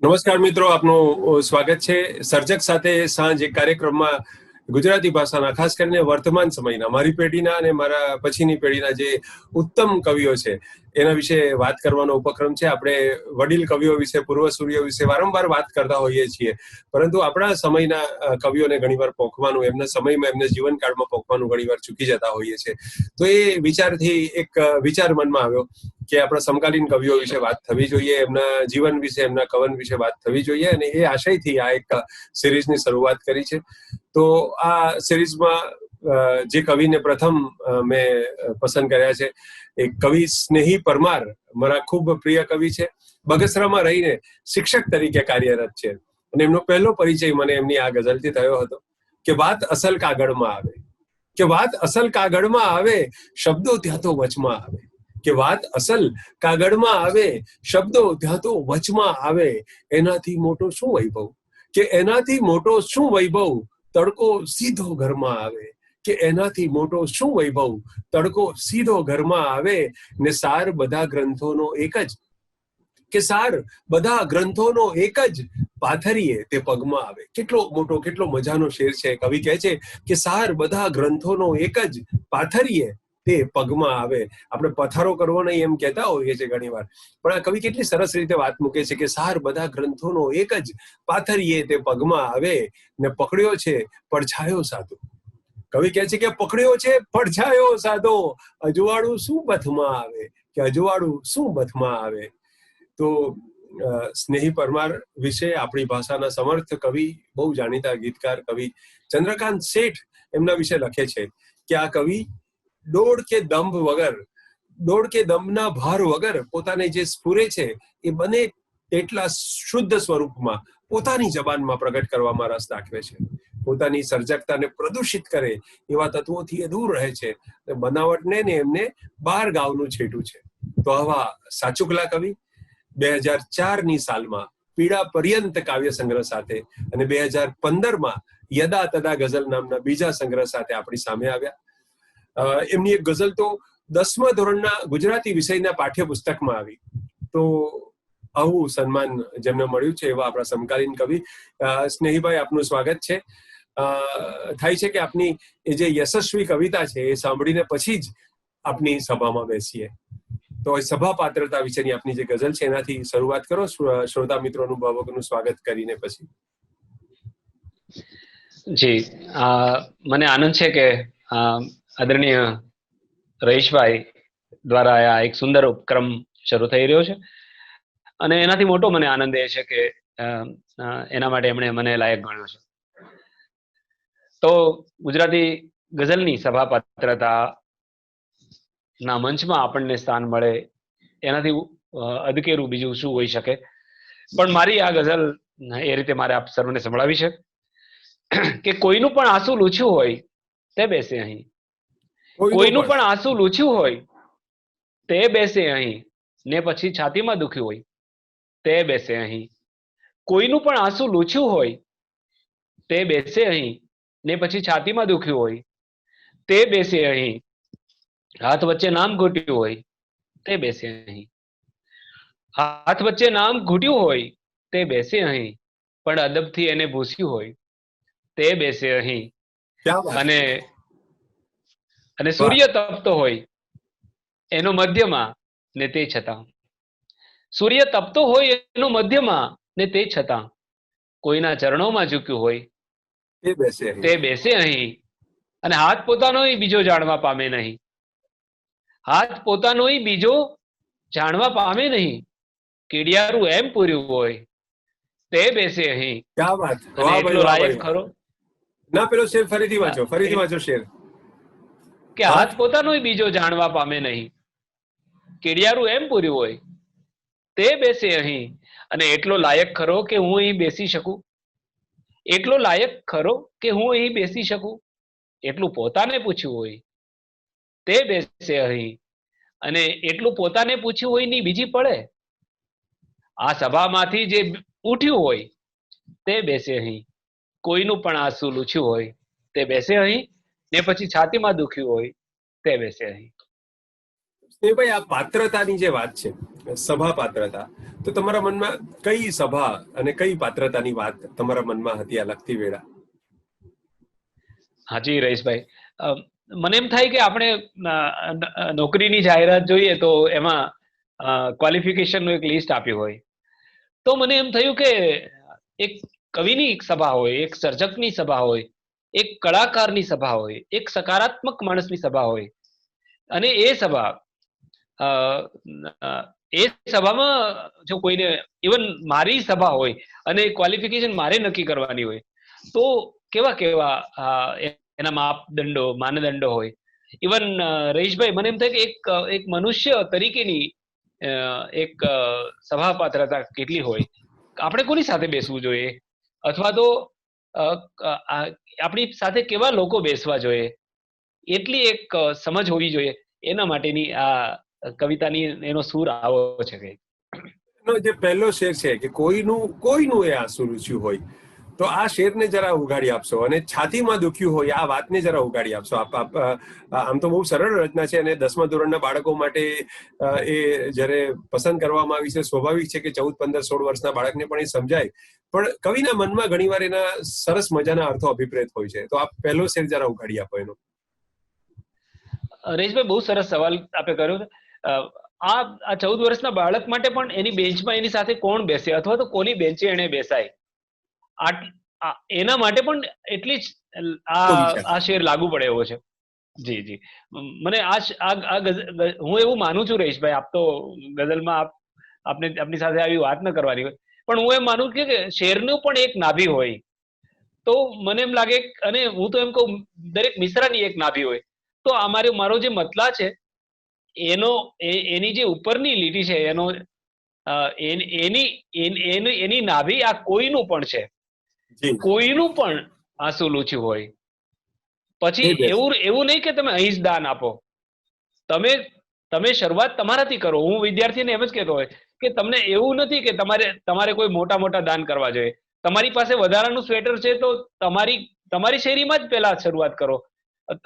નમસ્કાર મિત્રો, આપનું સ્વાગત છે સર્જક સાથે સાંજ એક કાર્યક્રમમાં. ગુજરાતી ભાષાના, ખાસ કરીને વર્તમાન સમયના, મારી પેઢીના અને મારા પછીની પેઢીના જે ઉત્તમ કવિઓ છે એના વિશે વાત કરવાનો ઉપક્રમ છે. આપણે વડીલ કવિઓ વિશે, પૂર્વસૂરીઓ વિશે વારંવાર વાત કરતા હોઈએ છીએ, પરંતુ આપણા સમયના કવિઓને ઘણીવાર પોખવાનું, એમના સમયમાં, એમના જીવનકાળમાં પોખવાનું ઘણીવાર ચૂકી જતા હોઈએ છીએ. તો એ વિચારથી એક વિચાર મનમાં આવ્યો કે આપણા સમકાલીન કવિઓ વિશે વાત થવી જોઈએ, એમના જીવન વિશે, એમના કવન વિશે વાત થવી જોઈએ, અને એ આશયથી આ એક સિરીઝની શરૂઆત કરી છે. તો આ સિરીઝમાં જે કવિને પ્રથમ મેં પસંદ કર્યા છે એ કવિ સ્નેહી પરમાર, મારા ખૂબ પ્રિય કવિ છે. બગસરામાં રહીને શિક્ષક તરીકે કાર્યરત છે, અને એમનો પહેલો પરિચય મને એમની આ ગઝલથી થયો હતો કે વાત અસલ કાગળમાં આવે, કે વાત અસલ કાગળમાં આવે, શબ્દો ત્યાં તો વચમાં આવે, કે વાત અસલ કાગળમાં આવે, શબ્દો ત્યાં તો વચમાં આવે. એનાથી મોટો શું વૈભવ, કે એનાથી મોટો શું વૈભવ, તડકો સીધો ઘરમાં આવે, કે એનાથી મોટો શું વૈભવ, તડકો સીધો ઘરમાં આવે. ને સાર બધા ગ્રંથોનો એક જ, કે સાર બધા ગ્રંથોનો એક જ, પાથરીએ તે પગમાં આવે. કેટલો મોટો, કેટલો મજાનો શેર છે. કવિ કહે છે કે સાર બધા ગ્રંથોનો એક જ, પાથરીએ તે પગમાં આવે. આપણે પથારો કરવો નહીં એમ કહેતા હોઈએ છીએ ઘણીવાર, પણ આ કવિ કેટલી સરસ રીતે વાત મૂકે છે કે સાર બધા ગ્રંથોનો એક જ, પાથરીએ તે પગમાં આવે. ને પકડ્યો છે પડછાયો સાધો, કવિ કહે છે કે પકડ્યો છે પડછાયો સાધો, અજવાળું શું બથમાં આવે, કે અજવાળું શું બથમાં આવે. તો સ્નેહી પરમાર વિશે આપણી ભાષાના સમર્થ કવિ, બહુ જાણીતા ગીતકાર કવિ ચંદ્રકાંત શેઠ એમના વિશે લખે છે કે આ કવિ દોડ કે દંભ વગર, દોડ કે દંભના ભાર વગર પોતાને જે સ્ફુરે છે એ બને એટલા શુદ્ધ સ્વરૂપમાં પોતાની જબાનમાં પ્રગટ કરવામાં રસ દાખવે છે. પોતાની સર્જકતાને પ્રદૂષિત કરે એવા તત્વોથી એ દૂર રહે છે. બનાવટને ને એમને બાર ગાવનું છેટું છે. તો આવા સાચુકલા કવિ 2004ની સાલમાં પીડા પર્યંત કાવ્ય સંગ્રહ સાથે અને 2015માં યદા તદા ગઝલ નામના બીજા સંગ્રહ સાથે આપણી સામે આવ્યા. એમની એક ગઝલ તો 10મા ધોરણના ગુજરાતી વિષયના પાઠ્યપુસ્તકમાં આવી. તો આવું સન્માન જેમને મળ્યું છે એવા આપણા સમકાલીન કવિ સ્નેહીભાઈ, આપનું સ્વાગત છે. થાય છે કે આપની એ જે યશસ્વી કવિતા છે એ સાંભળીને પછી જ આપની સભામાં બેસીએ. તો સભા પાત્રતા વિશેની આપની જે ગઝલ છે એનાથી શરૂઆત કરો, શ્રોતા મિત્રોનું ભાવકનું સ્વાગત કરીને પછી. જી, મને આનંદ છે કે આદરણીય રહીશભાઈ દ્વારા આ એક સુંદર ઉપક્રમ શરૂ થઈ રહ્યો છે, અને એનાથી મોટો મને આનંદ એ છે કે એના માટે એમણે મને લાયક ગણ્યો છે. તો ગુજરાતી ગઝલની સભા પાત્રતા ના મંચમાં આપણને સ્થાન મળે એનાથી અદકેરું બીજું શું હોઈ શકે. પણ મારી આ ગઝલ એ રીતે મારે આપ સર્વને સંભળાવી છે કે કોઈનું પણ આંસુ લૂછ્યું હોય તે બેસે અહીં, કોઈનું પણ આંસુ લૂછ્યું હોય તે બેસે અહીં, ને પછી છાતીમાં દુખ્યું હોય તે બેસે અહીં. કોઈનું પણ આંસુ લૂછ્યું હોય તે બેસે અહીં, ને પછી છાતીમાં દુખ્યું હોય તે બેસે અહીં. હાથ વચ્ચે નામ ઘૂંટ્યું હોય તે બેસે અહીં, હાથ વચ્ચે નામ ઘૂંટ્યું હોય તે બેસે અહીં, પણ અદબથી એને ભૂસ્યું હોય તે બેસે અહીં. અને સૂર્ય તપતો હોય એનો મધ્યમાં ને તે છતાં, સૂર્ય તપતો હોય એનો મધ્યમાં ને તે છતાં કોઈના ચરણોમાં ઝૂક્યું હોય તે બેસે અહીં. અને હાથ પોતાનો બીજો જાણવા પામે નહીં, હાથ પોતાનો બીજો જાણવા પામે નહીં, કીડિયારું એમ પૂર્યું હોય તે બેસે અહીં. ક્યા વાત, એટલો લાયક ખરો. ના, પેલો શેર ફરીથી વાંચો, ફરીથી વાંચો શેર. કે હાથ પોતાનો બીજો જાણવા પામે નહીં, કીડિયારું એમ પૂર્યું હોય તે બેસે અહીં. અને એટલો લાયક ખરો કે હું અહીં બેસી શકું, એટલો લાયક ખરો કે હું અહીં બેસી શકું, એટલું પોતાને પૂછ્યું હોય તે બેસે અહીં. અને એટલું પોતાને પૂછ્યું હોય ની બીજી પડે, આ સભામાંથી જે ઉઠ્યું હોય તે બેસે અહીં. કોઈનું પણ આંસુ લૂછ્યું હોય તે બેસે અહીં, ને પછી છાતીમાં દુખ્યું હોય તે બેસે અહીં. એ ભાઈ, આ પાત્રતાની જે વાત છે, સભા પાત્રતા, તો તમારા મનમાં કઈ સભા અને કઈ પાત્રતાની વાત તમારા મનમાં હતી આ લખતી વેળા? હાજી રહીશભાઈ, મને એમ થાય કે આપણે નોકરીની જાહેરાત જોઈએ તો એમાં ક્વોલિફિકેશનનું એક લિસ્ટ આપ્યું હોય, તો મને એમ થયું કે એક કવિની એક સભા હોય, એક સર્જકની સભા હોય, એક કલાકારની સભા હોય, એક સકારાત્મક માણસની સભા હોય, અને એ સભા એ સભામાં જો કોઈને, ઇવન મારી સભા હોય અને ક્વોલિફિકેશન મારે નક્કી કરવાની હોય, તો કેવા કેવા એના માપદંડો માનદંડો હોય. ઇવન રહીશભાઈ, મને એમ થાય કે એક મનુષ્ય તરીકેની એક સભા પાત્રતા કેટલી હોય, આપણે કોની સાથે બેસવું જોઈએ, અથવા તો આપણી સાથે કેવા લોકો બેસવા જોઈએ, એટલી એક સમજ હોવી જોઈએ. એના માટેની આ કવિતાની એનો સૂર આવો છે. કે જે પહેલો શેર છે કે કોઈનું એ આંસુ લૂછ્યું હોય, તો આ શેરને જરા ઉગાડી આપશો, અને છાતીમાં દુખ્યું હોય આ વાતને જરા ઉગાડી આપશો. આમ તો બહુ સરળ રચના છે, અને 10મા ધોરણના બાળકો માટે એ જ્યારે પસંદ કરવામાં આવી છે, સ્વાભાવિક છે કે 14, 15, 16 વર્ષના બાળકને પણ એ સમજાય, પણ કવિના મનમાં ઘણીવાર એના સરસ મજાના અર્થો અભિપ્રેત હોય છે. તો આપ પહેલો શેર જરા ઉગાડી આપો એનો. રહીશભાઈ, બહુ સરસ સવાલ આપે કર્યો છે. આ 14 વર્ષના બાળક માટે પણ એની બેન્ચમાં એની સાથે કોણ બેસે, અથવા તો કોની બેન્ચે એને બેસાય, એના માટે પણ એટલી જ આ શેર લાગુ પડે એવો છે. જી જી, મને હું એવું માનું છું રહીશભાઈ, આપ તો ગઝલમાં આપની સાથે આવી વાત ન કરવાની હોય, પણ હું એમ માનું કે શેરનું પણ એક નાભી હોય, તો મને એમ લાગે, અને હું તો એમ કહું દરેક મિશ્રાની એક નાભી હોય, તો મારો જે મતલા છે એની જે ઉપરની લીટી છે, એની નાભી આ કોઈનું પણ છે. કોઈનું પણ આંસુ લૂછ્યું હોય, પછી એવું નહીં કે તમે અહીં જ દાન આપો. તમે શરૂઆત તમારાથી કરો. હું વિદ્યાર્થીને એમ જ કહેતો હોય કે તમને એવું નથી કે તમારે કોઈ મોટા મોટા દાન કરવા જોઈએ. તમારી પાસે વધારાનું સ્વેટર છે તો તમારી શેરીમાં જ પહેલા શરૂઆત કરો,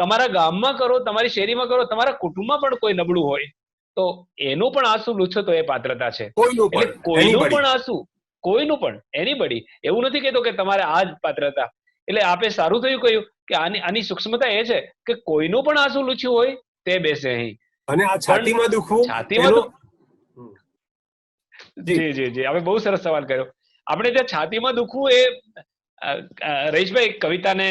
તમારા ગામમાં કરો, તમારી શેરીમાં કરો, તમારા કુટુંબમાં પણ કોઈ નબળું હોય તો એનું પણ આંસુ લૂછો તો એ પાત્રતા છે. એટલે કોઈનું પણ આંસુ, કોઈનું પણ, એનીબડી, એવું નથી કહેતો કે તમારે આ જ પાત્રતા. એટલે આપે સારું થયું કહ્યું કે આની સૂક્ષ્મતા એ છે કે કોઈનું પણ આંસુ લૂછ્યું હોય તે બેસે અહીં. અને આ છાતીમાં દુખવું, જી જી જી, હવે બહુ સરસ સવાલ કર્યો. આપણે ત્યાં છાતીમાં દુખવું એ રહીશભાઈ, કવિતાને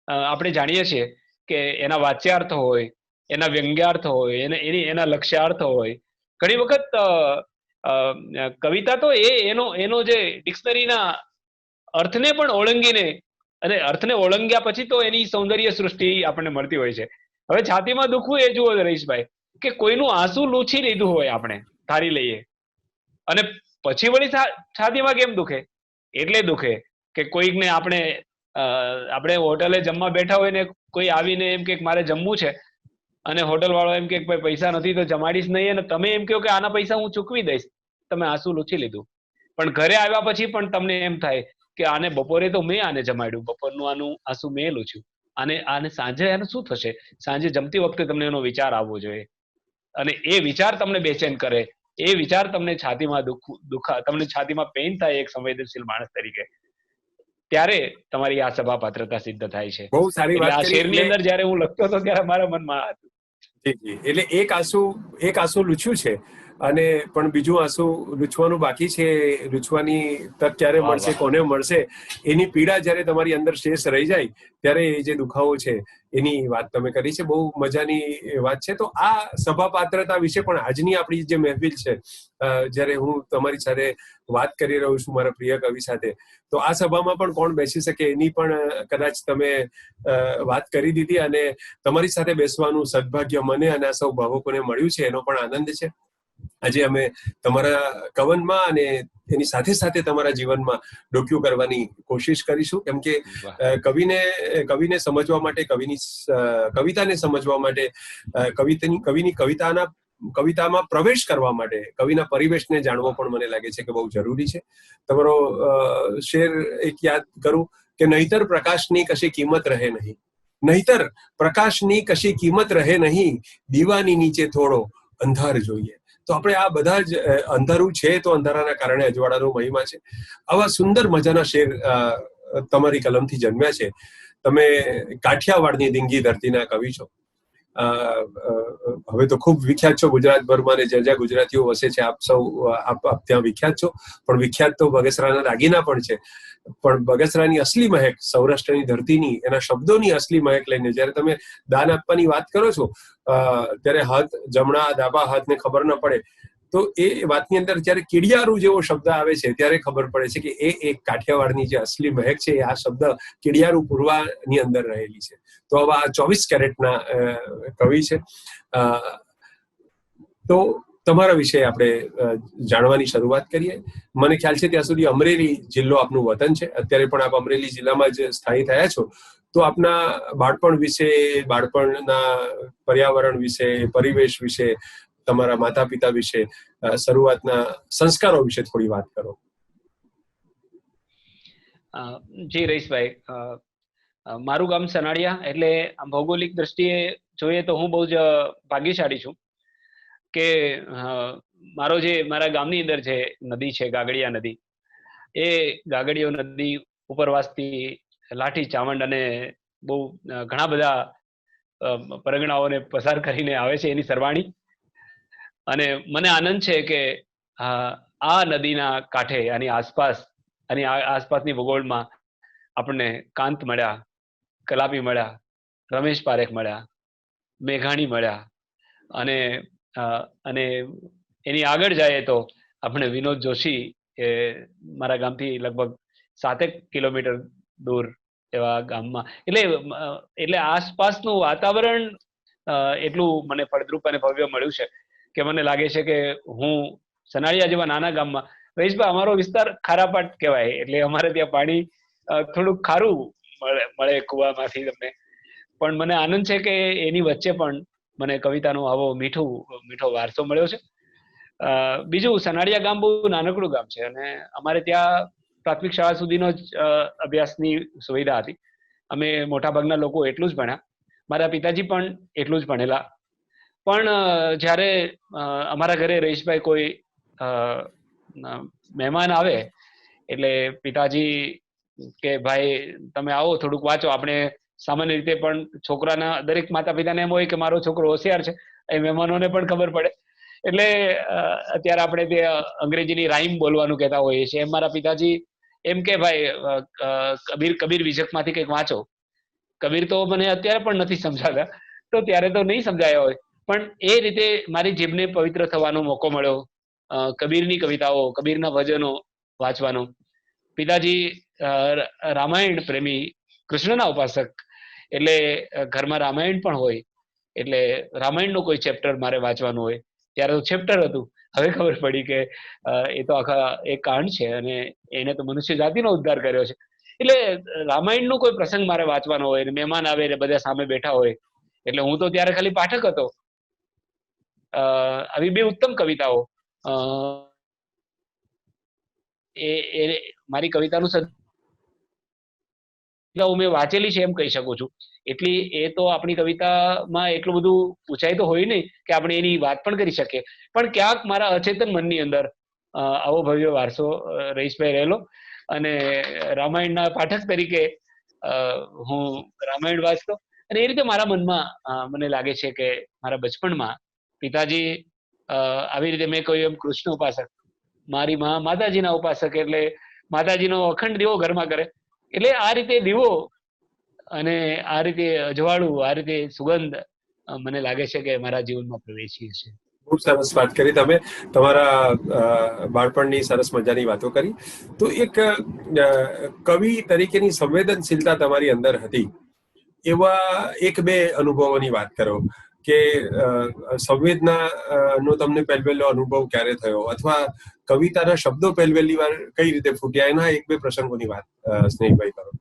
આપણે જાણીએ છીએ કે એના વાચ્યાર્થ હોય, એના વ્યંગ્યાર્થ હોય, એના લક્ષ્યાર્થ હોય. ઘણી વખત કવિતા તો એનો જે ડિક્શનરીના અર્થને પણ ઓળંગીને, અને અર્થને ઓળંગ્યા પછી તો એની સૌંદર્ય સૃષ્ટિ આપણને મળતી હોય છે. હવે છાતીમાં દુખવું એ જુઓ રહીશભાઈ, કે કોઈનું આંસુ લૂછી લીધું હોય, આપણે ધારી લઈએ, અને પછી વળી છાતીમાં કેમ દુખે? એટલે દુખે કે કોઈકને આપણે હોટલે જમવા બેઠા હોય ને કોઈ આવીને એમ કે મારે જમવું છે, અને હોટલ વાળો એમ કે પૈસા નથી તો જમાડીશ નહીં, અને તમે એમ કહો કે આના પૈસા હું ચૂકવી દઈશ, તમે આંસુ લૂછી લીધું. પણ ઘરે આવ્યા પછી પણ તમને એમ થાય કે આને બપોરે તો મેં આને જમાડ્યું, બપોરનું આનું આંસુ મેં લૂછ્યું, આને સાંજે આનું શું થશે? સાંજે જમતી વખતે તમને એનો વિચાર આવવો જોઈએ, અને એ વિચાર તમને બેચેન કરે, એ વિચાર તમને છાતીમાં તમને છાતીમાં પેઇન થાય એક સંવેદનશીલ માણસ તરીકે, ત્યારે તમારી આ સભા પાત્રતા સિદ્ધ થાય છે. બહુ સારી વાત કરી. આ શેરની અંદર જયારે હું લખતો હતો ત્યારે મારા મનમાં હતું. જી જી, એટલે એક આંસુ લૂછ્યું છે, અને પણ બીજું આંસુ લૂછવાનું બાકી છે. લૂછવાની તક ક્યારે મળશે, કોને મળશે, એની પીડા જયારે તમારી અંદર શેષ રહી જાય ત્યારે એ જે દુખાવો છે એની વાત તમે કરી છે. બહુ મજાની વાત છે. તો આ સભા પાત્રતા વિશે પણ આજની આપણી જે મહેફિલ છે, જયારે હું તમારી સાથે વાત કરી રહ્યો છું મારા પ્રિય કવિ સાથે, તો આ સભામાં પણ કોણ બેસી શકે એની પણ કદાચ તમે વાત કરી દીધી, અને તમારી સાથે બેસવાનું સદભાગ્ય મને અને આ સૌ ભાવકોને મળ્યું છે, એનો પણ આનંદ છે. આજે અમે તમારા કવનમાં અને એની સાથે સાથે તમારા જીવનમાં ડોક્યુ કરવાની કોશિશ કરીશું, કેમ કે કવિને સમજવા માટે, કવિતાને સમજવા માટે, કવિની કવિતામાં પ્રવેશ કરવા માટે કવિના પરિવેશને જાણવો પણ મને લાગે છે કે બહુ જરૂરી છે. તમારો શેર એક યાદ કરું કે નહીતર પ્રકાશની કશી કિંમત રહે નહીં, નહીતર પ્રકાશની કશી કિંમત રહે નહીં, દીવાની નીચે થોડો અંધાર જોઈએ. તો આપણે આ બધા જ અંધારું છે તો અંધારાના કારણે અજવાળાનો મહિમા છે. આવા સુંદર મજાના શેર તમારી કલમથી જન્મ્યા છે. તમે કાઠિયાવાડની ધીંગી ધરતીના કવિ છો. હવે તો ખૂબ વિખ્યાત છો ગુજરાતભરમાં, ને જ્યાં જ્યાં ગુજરાતીઓ વસે છે આપ ત્યાં વિખ્યાત છો. પણ વિખ્યાત તો બગસરાના દાગીના પણ છે. પણ બગસરાની અસલી મહેક, સૌરાષ્ટ્રની ધરતીની, એના શબ્દોની અસલી મહેક લઈને જયારે તમે દાન આપવાની વાત કરો છો ત્યારે હાથ જમણા ડાબા હાથને ખબર ન પડે, તો એ વાતની અંદર જયારે કીડિયારું જેવો શબ્દ આવે છે ત્યારે ખબર પડે છે કે એ એક કાઠિયાવાડની જે અસલી મહેક છે એ આ શબ્દ કીડિયારું પૂર્વાની અંદર રહેલી છે. તો હવે આ 24 કેરેટના કવિ છે. તો તમારા વિશે આપણે જાણવાની શરૂઆત કરીએ. મને ખ્યાલ છે ત્યાં સુધી અમરેલી જિલ્લો આપનું વતન છે. અત્યારે પણ આપ અમરેલી જિલ્લામાં જ સ્થાયી થયા છો. તો આપના બાળપણ વિશે, બાળપણના પર્યાવરણ વિશે, પરિવેશ વિશે, તમારા માતા પિતા વિશે, શરૂઆતના સંસ્કારો વિશે થોડી વાત કરો. જી રઈશભાઈ, મારું ગામ સનાળિયા, એટલે ભૌગોલિક દ્રષ્ટિએ જોઈએ તો હું બહુ જ ભાગ્યશાળી છું કે મારા ગામની અંદર જે નદી છે ગાગડિયા નદી, એ ગાગડિયો નદી ઉપરવાસથી લાઠી, ચાવંડ અને બહુ ઘણા બધા પરગણાઓને પસાર કરીને આવે છે એની સરવાણી. અને મને આનંદ છે કે આ નદીના કાંઠે આની આસપાસની ભૂગોળમાં આપણને કાંત મળ્યા, કલાપી મળ્યા, રમેશ પારેખ મળ્યા, મેઘાણી મળ્યા, અને એની આગળ જાય તો આપણે વિનોદ જોશી, એ મારા ગામથી લગભગ 7 કિલોમીટર દૂર એવા ગામમાં, એટલે આસપાસનું વાતાવરણ એટલું મને ફળદ્રુપ અને ભવ્ય મળ્યું છે કે મને લાગે છે કે હું સનાળિયા જેવા નાના ગામમાં, રઈશભાઈ અમારો વિસ્તાર ખારાપાટ કહેવાય, એટલે અમારે ત્યાં પાણી થોડુંક ખારું મળે કુવામાંથી તમને, પણ મને આનંદ છે કે એની વચ્ચે પણ મને કવિતાનો આવો મીઠો વારસો મળ્યો છે. બીજું, સનાળિયા ગામ બહુ નાનકડું ગામ છે અને અમારે ત્યાં પ્રાથમિક શાળા સુધીનો જ અભ્યાસની સુવિધા હતી. અમે મોટાભાગના લોકો એટલું જ ભણ્યા. મારા પિતાજી પણ એટલું જ ભણેલા. પણ જ્યારે અમારા ઘરે રઈશભાઈ કોઈ મહેમાન આવે એટલે પિતાજી કે ભાઈ તમે આવો થોડુંક વાંચો. આપણે સામાન્ય રીતે પણ છોકરાના દરેક માતા પિતાને એમ હોય કે મારો છોકરો હોશિયાર છે, એ મહેમાનોને પણ ખબર પડે. એટલે અત્યારે આપણે તે અંગ્રેજીની રાઈમ બોલવાનું કહેતા હોઈએ છીએ, એમ મારા પિતાજી એમ કે ભાઈ કબીર વિજકમાંથી કંઈક વાંચો. કબીર તો મને અત્યારે પણ નથી સમજાતા, તો ત્યારે તો નહીં સમજાયા હોય, પણ એ રીતે મારી જીભને પવિત્ર થવાનો મોકો મળ્યો. કબીરની કવિતાઓ, કબીરના ભજનો વાંચવાનો. પિતાજી રામાયણ પ્રેમી, કૃષ્ણના ઉપાસક, એટલે ઘરમાં રામાયણ પણ હોય, એટલે રામાયણનું કોઈ ચેપ્ટર મારે વાંચવાનું હોય ત્યારે તો ચેપ્ટર હતું. હવે ખબર પડી કે એ તો આખા એક કાંડ છે અને એને તો મનુષ્ય જાતિનો ઉદ્ધાર કર્યો છે. એટલે રામાયણનો કોઈ પ્રસંગ મારે વાંચવાનો હોય, મહેમાન આવે એટલે બધા સામે બેઠા હોય, એટલે હું તો ત્યારે ખાલી પાઠક હતો. આવી બે ઉત્તમ કવિતાઓ એ મારી કવિતાનું મેં વાંચેલી છે એમ કહી શકું છું. એટલી એ તો આપણી કવિતામાં એટલું બધું ઊંચાઈ તો હોય નહીં કે આપણે એની વાત પણ કરી શકીએ, પણ ક્યાંક મારા અચેતન મનની અંદર આવો ભવ્ય વારસો રઈશભાઈ રહેલો. અને રામાયણના પાઠક તરીકે હું રામાયણ વાંચતો, અને એ રીતે મારા મનમાં મને લાગે છે કે મારા બચપણમાં પિતાજી આવી રીતે મેં કહ્યું એમ કૃષ્ણ ઉપાસક, મારી માં માતાજીના ઉપાસક, એટલે માતાજીનો અખંડ દીવો ઘરમાં કરે. એટલે આ રીતે દીવો અને આ રીતે અજવાળું, આ રીતે સુગંધ મને લાગે છે કે મારા જીવનમાં પ્રવેશી છે. ખૂબ સરસ વાત કરી તમે, તમારા બાળપણની સરસ મજાની વાતો કરી. તો એક કવિ તરીકેની સંવેદનશીલતા તમારી અંદર હતી, એવા એક બે અનુભવોની વાત કરો કે સંવેદના નો તમને પહેલો અનુભવ ક્યારે થયો, અથવા કવિતાના શબ્દો પહેલી વાર કઈ રીતે ફૂટ્યા, એના એક બે પ્રસંગોની વાત સ્નેહભાઈ કરો.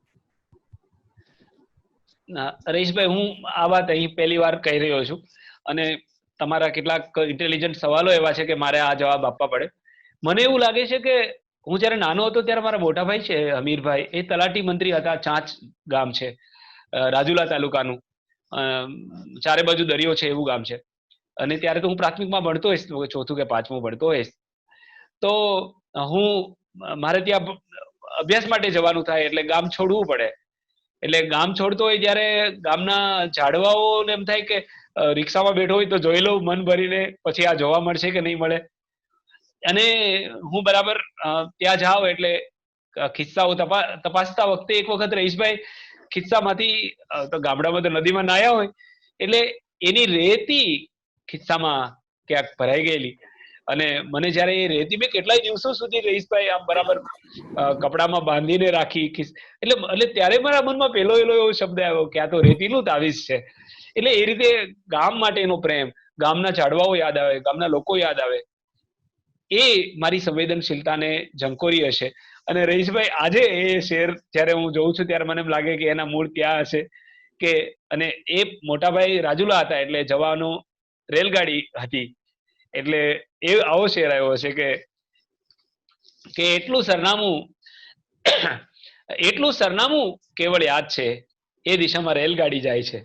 હરેશભાઈ, હું આ વાત અહીં પહેલી વાર કહી રહ્યો છું અને તમારા કેટલાક ઇન્ટેલિજન્ટ સવાલો એવા છે કે મારે આ જવાબ આપવા પડે. મને એવું લાગે છે કે હું જ્યારે નાનો હતો ત્યારે મારા મોટા ભાઈ છે હમીરભાઈ, એ તલાટી મંત્રી હતા. ચાંચ ગામ છે રાજુલા તાલુકાનું, ચારે બાજુ દરિયો છે એવું ગામ છે. અને ત્યારે તો હું પ્રાથમિકમાં ભણતો હોઈશ, ચોથું કે પાંચમું ભણતો હોઈશ, તો હું મારે ત્યાં અભ્યાસ માટે જવાનું થાય એટલે ગામ છોડવું પડે. એટલે ગામ છોડતો હોય ત્યારે ગામના ઝાડવાઓ એમ થાય કે રિક્ષામાં બેઠો હોય તો જોઈ લઉં મન ભરીને, પછી આ જોવા મળશે કે નહીં મળે. અને હું બરાબર ત્યાં જાઉં એટલે ખિસ્સાઓ તપાસતા વખતે એક વખત રહીશભાઈ ખિસ્સામાંથી, તો ગામડામાં તો નદીમાં નાયા હોય એટલે એની રેતી ખિસ્સામાં ક્યાંક ભરાઈ ગયેલી. અને મને જયારે એ રેતી મેં કેટલાય દિવસો સુધી રહીશભાઈ આમ બરાબર કપડામાં બાંધીને રાખી, એટલે ત્યારે મારા મનમાં પેલો એવો શબ્દ આવ્યો કે આ તો રેતીનું તાવીઝ છે. એટલે એ રીતે ગામ માટેનો પ્રેમ, ગામના ઝાડવાઓ યાદ આવે, ગામના લોકો યાદ આવે, એ મારી સંવેદનશીલતાને ઝંકોરી હશે. અને રહીશભાઈ આજે એ શેર જયારે હું જોઉં છું ત્યારે મને એમ લાગે કે એના મૂળ ત્યાં હશે કે, અને એ મોટાભાઈ રાજુલા હતા એટલે જવાનો રેલગાડી હતી, એટલે એ આવો શેર આવ્યો હશે કે એટલું સરનામું કેવળ યાદ છે, એ દિશામાં રેલગાડી જાય છે.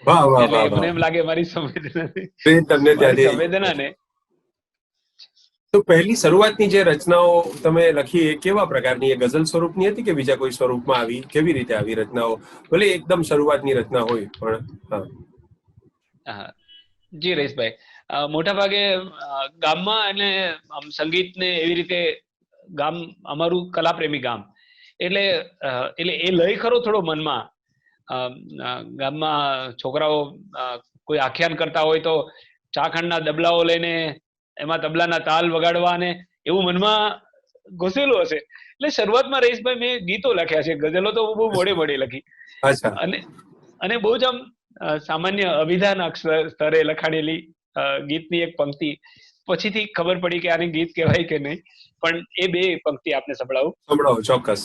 વાહ વાહ એટલે વાહ મને વાહ. એમ લાગે મારી તમને ત્યાંથી સંવેદનાને. તો પહેલી શરૂઆતની જે રચનાઓ તમે લખી એ કેવા પ્રકારની, એ ગઝલ સ્વરૂપની હતી કે બીજા કોઈ સ્વરૂપમાં આવી? કેવી રીતે આવી રચનાઓ? ભલે એકદમ શરૂઆતની રચના હોય પણ. હા જી રહીશભાઈ, મોટા ભાગે ગામમાં અને સંગીતને એવી રીતે, ગામ અમારું કલાપ્રેમી ગામ એટલે એ લઈ ખરો થોડો મનમાં. ગામમાં છોકરાઓ કોઈ આખ્યાન કરતા હોય તો ચાખંડના દબલાઓ લઈને એમાં તબલાના તાલ વગાડવા ને એવું મનમાં ઘૂસેલું હશે. એટલે શરૂઆતમાં રહીશભાઈ મેં ગીતો લખ્યા છે, ગઝલો તો બહુ મોડે લખી. અને બહુ જ આમ સામાન્ય અભિધાન સ્તરે લખાણેલી ગીતની એક પંક્તિ પછીથી ખબર પડી કે આને ગીત કહેવાય કે નહીં, પણ એ બે પંક્તિ આપને સંભળાવો. ચોક્કસ.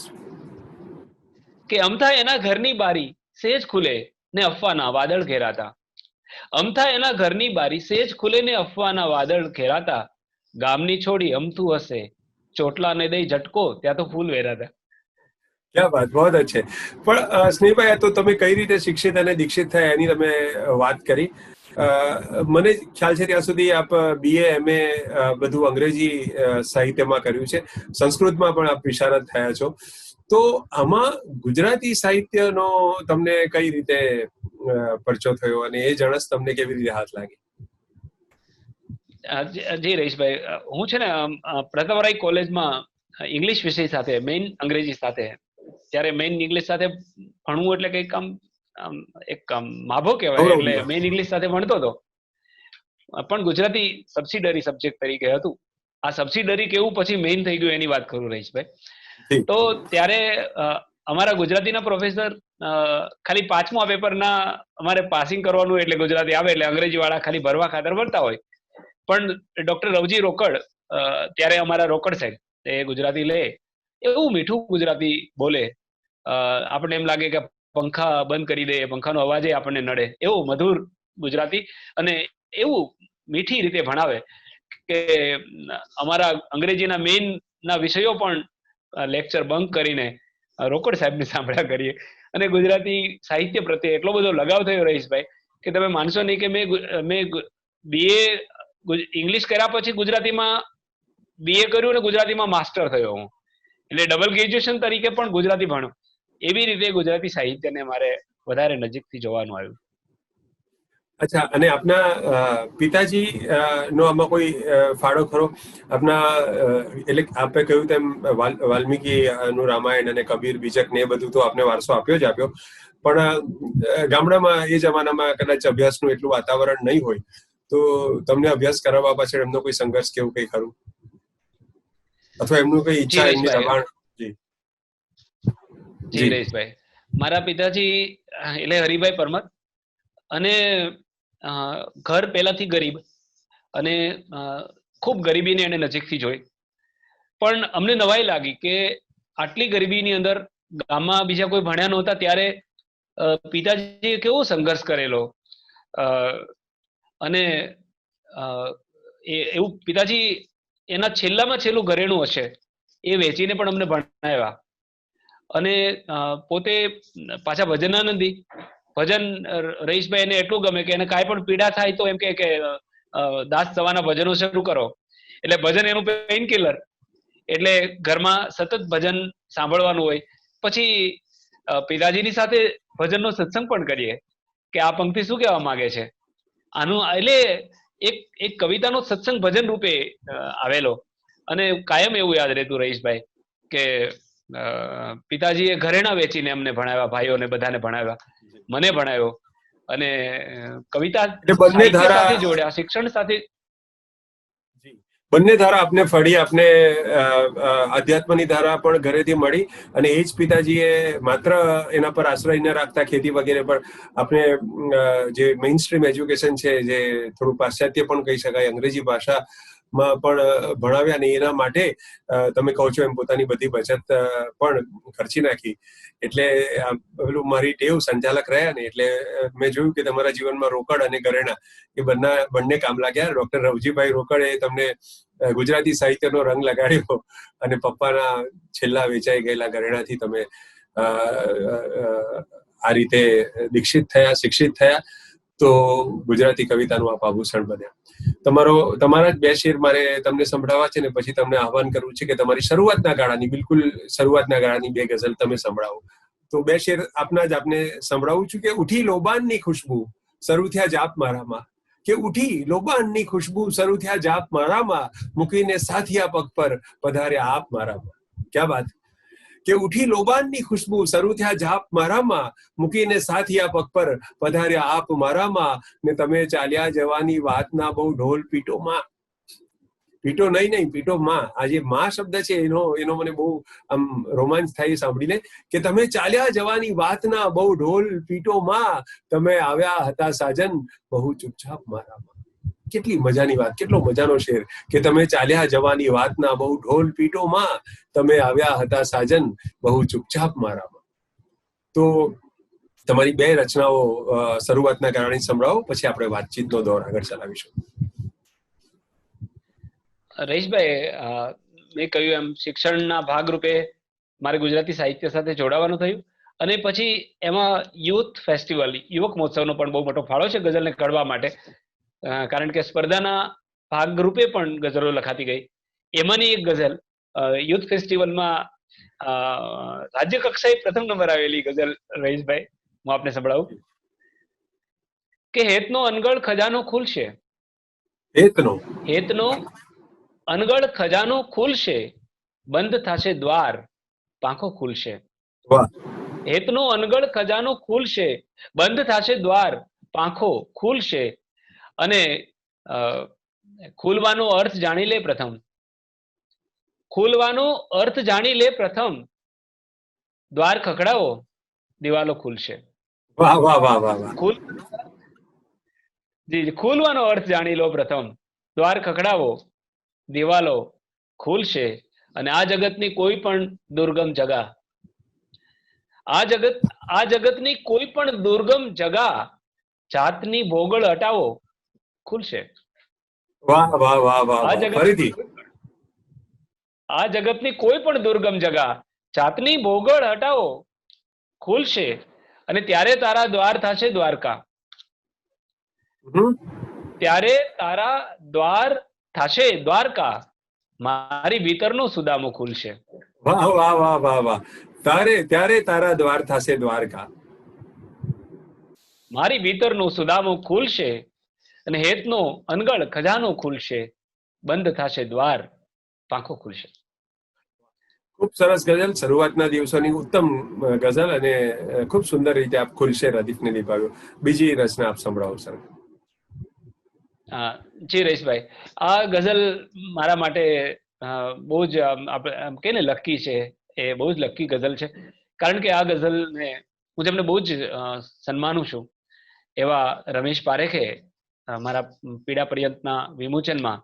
કે અમથા એના ઘરની બારી સેજ ખુલે ને અફવાના વાદળ ઘેરાતા, અમથા એના ઘરની બારી સેજ ખુલે ને અફવાના વાદળ ઘેરાતા, ગામની છોડી અમથું હશે ચોટલા ને દઈ ઝટકો ત્યાં તો ફૂલ વેરાતા. ક્યાં વાત, બહુ અચ્છે. પણ સ્નેહભાઈ, તો તમે કઈ રીતે શિક્ષિત અને દીક્ષિત થયા એની તમે વાત કરી. મને ખ્યાલ છે ત્યાં સુધી આપ BA MA બધું અંગ્રેજી સાહિત્યમાં કર્યું છે, સંસ્કૃતમાં પણ આપ વિશારદ થયા છો. તો આમાં ગુજરાતી સાહિત્યનો તમને કઈ રીતે પરચો થયો અને એ જણસ તમને કેવી રીતે હાથ લાગી? જી રહીશભાઈ, હું છે ને પ્રતાપરાય કોલેજમાં ઇંગ્લિશ વિષય સાથે, મેઇન અંગ્રેજી સાથે, ત્યારે મેઇન ઇંગ્લિશ સાથે ભણવું એટલે કંઈક એક માભો કહેવાય, એટલે મેઇન ઇંગ્લિશ સાથે ભણતો હતો, પણ ગુજરાતી સબસિડરી સબ્જેક્ટ તરીકે હતું. આ સબસિડરી કેવું પછી મેઇન થઈ ગયું એની વાત કરું રહીશભાઈ. તો ત્યારે અમારા ગુજરાતીના પ્રોફેસર ખાલી 5મા પેપરના અમારે પાસિંગ કરવાનું, એટલે ગુજરાતી આવે એટલે અંગ્રેજી વાળા ખાલી ભરવા ખાતર ભરતા હોય. પણ ડોક્ટર રવજી રોકડ, ત્યારે અમારા રોકડ સાહેબ, એ ગુજરાતી લે એવું મીઠું ગુજરાતી બોલે, આપણને એમ લાગે કે પંખા બંધ કરી દે, પંખાનો અવાજ આપણને નડે, એવું મધુર ગુજરાતી, અને એવું મીઠી રીતે ભણાવે કે અમારા અંગ્રેજીના મેઇન ના વિષયો પણ લેક્ચર બંક કરીને રોકડ સાહેબને સાંભળ્યા કરીએ. અને ગુજરાતી સાહિત્ય પ્રત્યે એટલો બધો લગાવ થયો રહીશભાઈ કે તમે માનશો નહીં કે મેં BA ઇંગ્લિશ કર્યા પછી ગુજરાતીમાં BA કર્યું અને ગુજરાતીમાં માસ્ટર થયો હું, એટલે ડબલ ગ્રેજ્યુએશન તરીકે પણ ગુજરાતી ભણ્યો. એવી રીતે ગુજરાતી સાહિત્યને મારે વધારે નજીકથી જોવાનું આવ્યું. અચ્છા, અને આપના પિતાજી નો આમાં કોઈ ફાળો ખરો? આપના એટલે આપે કહ્યું તેમ વાલ્મીકી નું રામાયણ અને કબીર બીજક ને એ બધું તો આપને વારસો આપ્યો જ આપ્યો, પણ ગામડામાં એ જમાનામાં કદાચ અભ્યાસનું એટલું વાતાવરણ નહીં હોય, તો તમને અભ્યાસ કરાવવા પાછળ એમનો કોઈ સંઘર્ષ કેવું કઈ ખરું, અથવા એમનું કઈ ઈચ્છા, એમની દબાણ? જી રહીશભાઈ, મારા પિતાજી એટલે હરિભાઈ પરમત, અને ઘર પહેલાથી ગરીબ, અને ખૂબ ગરીબીને એને નજીકથી જોઈ. પણ અમને નવાઈ લાગી કે આટલી ગરીબીની અંદર ગામમાં બીજા કોઈ ભણ્યા નહોતા, ત્યારે પિતાજીએ કેવો સંઘર્ષ કરેલો, અને એવું પિતાજી એના છેલ્લામાં છેલ્લું ઘરેણું હશે એ વેચીને પણ અમને ભણાવ્યા. અને પોતે પાછા ભજનાનંદી, ભજન રહીશભાઈ એને એટલું ગમે કે એને કાંઈ પણ પીડા થાય તો એમ કે દાસ સવાના ભજનો શરૂ કરો એટલે ભજન એનું પેઇન કિલર, એટલે ઘરમાં સતત ભજન સાંભળવાનું હોય. પછી પિતાજીની સાથે ભજનનો સત્સંગ પણ કરીએ કે આ પંક્તિ શું કહેવા માંગે છે આનું, એટલે એક કવિતાનો સત્સંગ ભજન રૂપે આવેલો. અને કાયમ એવું યાદ રહેતું રહીશભાઈ કે પિતાજીએ ઘરેણા વેચીને અમને ભણાવ્યા, ભાઈઓને બધાને ભણાવ્યા, મને ભણાવ્યો, અને કવિતા સાહિત્ય સાથે જોડ્યા, શિક્ષણ સાથે. બંને ધારા આપને ફળી, આપને અધ્યાત્મની ધારા પણ ઘરેથી મળી, અને એ જ પિતાજીએ માત્ર એના પર આશ્રય ન રાખતા ખેતી વગેરે પર આપણે જે મેઇન સ્ટ્રીમ એજ્યુકેશન છે, જે થોડું પાશ્ચાત્ય પણ કહી શકાય, અંગ્રેજી ભાષામાં પણ ભણાવ્યા, ને એના માટે તમે કહો છો એમ પોતાની બધી બચત પણ ખર્ચી નાખી. એટલે પેલું મારી ટેવ સંચાલક રહ્યા ને, એટલે મેં જોયું કે તમારા જીવનમાં રોકડ અને ઘરેણા એ બંને કામ લાગ્યા. ડોક્ટર રવજીભાઈ રોકડે તમને ગુજરાતી સાહિત્યનો રંગ લગાડ્યો, અને પપ્પાના છેલ્લા વેચાઈ ગયેલા ઘરેણાથી તમે આ રીતે દીક્ષિત થયા, શિક્ષિત થયા, તો ગુજરાતી કવિતાનું આપ આભૂષણ બન્યા. તમારા જ બે શેર મારે તમને સંભળાવવા છે, ને પછી તમને આહવાન કરવું છે કે તમારી શરૂઆતના ગાળાની, બિલકુલ શરૂઆતના ગાળાની બે ગઝલ તમે સંભળાવો. તો બે શેર આપને સંભળાવું છું કે ઉઠી લોબાનની ખુશ્બુ શરૂ થયા જાપ મારામાં, કે ઉઠી લોબાનની ખુશ્બુ શરૂ થયા જાપ મારામાં, મૂકીને સાથિયા પગ પર પધાર્યા આપ મારામાં. ક્યાં વાત! કે ઉઠી લોબાનની ખુશ્બુ શરૂ થયા જાપ મારામાં, મૂકીને સાથિયા પગ પર પધાર્યા આપ મારામાં, ને તમે ચાલ્યા જવાની વાતના બહુ ઢોલ પીટો માં. પીટો નહીં, પીટો માં. આ જે માં શબ્દ છે એનો મને બહુ આમ રોમાંચ થાય સાંભળીને, કે તમે ચાલ્યા જવાની વાતના બહુ ઢોલ પીટો માં, તમે આવ્યા હતા સાજન બહુ ચૂપચાપ મારામાં. કેટલી મજાની વાત, કેટલો મજાનો શેર, કે તમે ચાલ્યા જવાની વાતના બહુ ઢોલ પીટો માં, તમે આવ્યા હતા સાજન બહુ ચૂપચાપ મારામાં. તો તમારી બે રચનાઓ શરૂઆતના કારણે સંભળાવો, પછી આપણે વાતચીતનો દોર આગળ ચલાવીશું. રહીશભાઈ, મેં કહ્યું એમ શિક્ષણના ભાગરૂપે મારે ગુજરાતી સાહિત્ય સાથે જોડાવાનું થયું, અને પછી એમાં યુથ ફેસ્ટિવલ, યુવક મહોત્સવનો પણ બહુ મોટો ફાળો છે ગઝલને ઘડવા માટે, કારણ કે સ્પર્ધાના ભાગરૂપે પણ ગઝલો લખાતી ગઈ. એમાંની એક ગઝલ યુથ ફેસ્ટિવલમાં રાજ્ય કક્ષાએ પ્રથમ નંબર આવેલી ગઝલ રહીશભાઈ, હું આપને સંભળાવું કે હેતનો અનગળ ખજાનો ખુલશે. હેતનો અનગળ ખજાનો ખુલશે, બંધ થશે દ્વાર પાંખો ખુલશે. હેતનો અનગળ ખજાનો ખુલશે, બંધ થશે દ્વાર પાંખો ખુલશે. અને ખુલવાનો અર્થ જાણી લે પ્રથમ, ખુલવાનો અર્થ જાણી લે પ્રથમ, દ્વાર ખખડાવો દિવાલો ખુલશે. વાહ વાહ વાહ વાહ વાહ. જી, ખુલવાનો અર્થ જાણી લો પ્રથમ, દ્વાર ખખડાવો દિવાલો ખુલશે. અને આ જગતની કોઈ પણ દુર્ગમ જગા, આ જગતની કોઈ પણ દુર્ગમ જગા, જાતની ભોગળ હટાવો ખુલશે. વાહ વાહ વાહ વાહ. ફરીથી. આ જગતની કોઈ પણ દુર્ગમ જગા, જાતની ભોગળ હટાવો ખુલશે. અને ત્યારે તારા દ્વાર થશે દ્વારકા, ત્યારે તારા દ્વાર થશે દ્વારકા, મારી ભીતરનું સુદામો ખુલશે. વાહ વાહ વાહ વાહ વાહ. ત્યારે તારા દ્વાર થશે દ્વારકા, મારી ભીતરનું સુદામો ખુલશે. અને હેતનો અનગળ ખજાનો ખુલશે, બંધ થશે દ્વાર પાંખો ખુલશે. ખૂબ સરસ ગઝલ, શરૂઆતના દિવસોની ઉત્તમ ગઝલ, અને ખૂબ સુંદર રીતે આપ ખુલશે રદીફને નિભાવ્યો. બીજી રચના આપ સંભળાવો સર. જી રહીશભાઈ, આ ગઝલ મારા માટે બહુ જ કે ને લકી છે. એ બહુ જ લકી ગઝલ છે, કારણ કે આ ગઝલને હું જેમને બહુ જ સન્માનું છું એવા રમેશ પારેખે મારા પીડા પર્યંતના વિમોચનમાં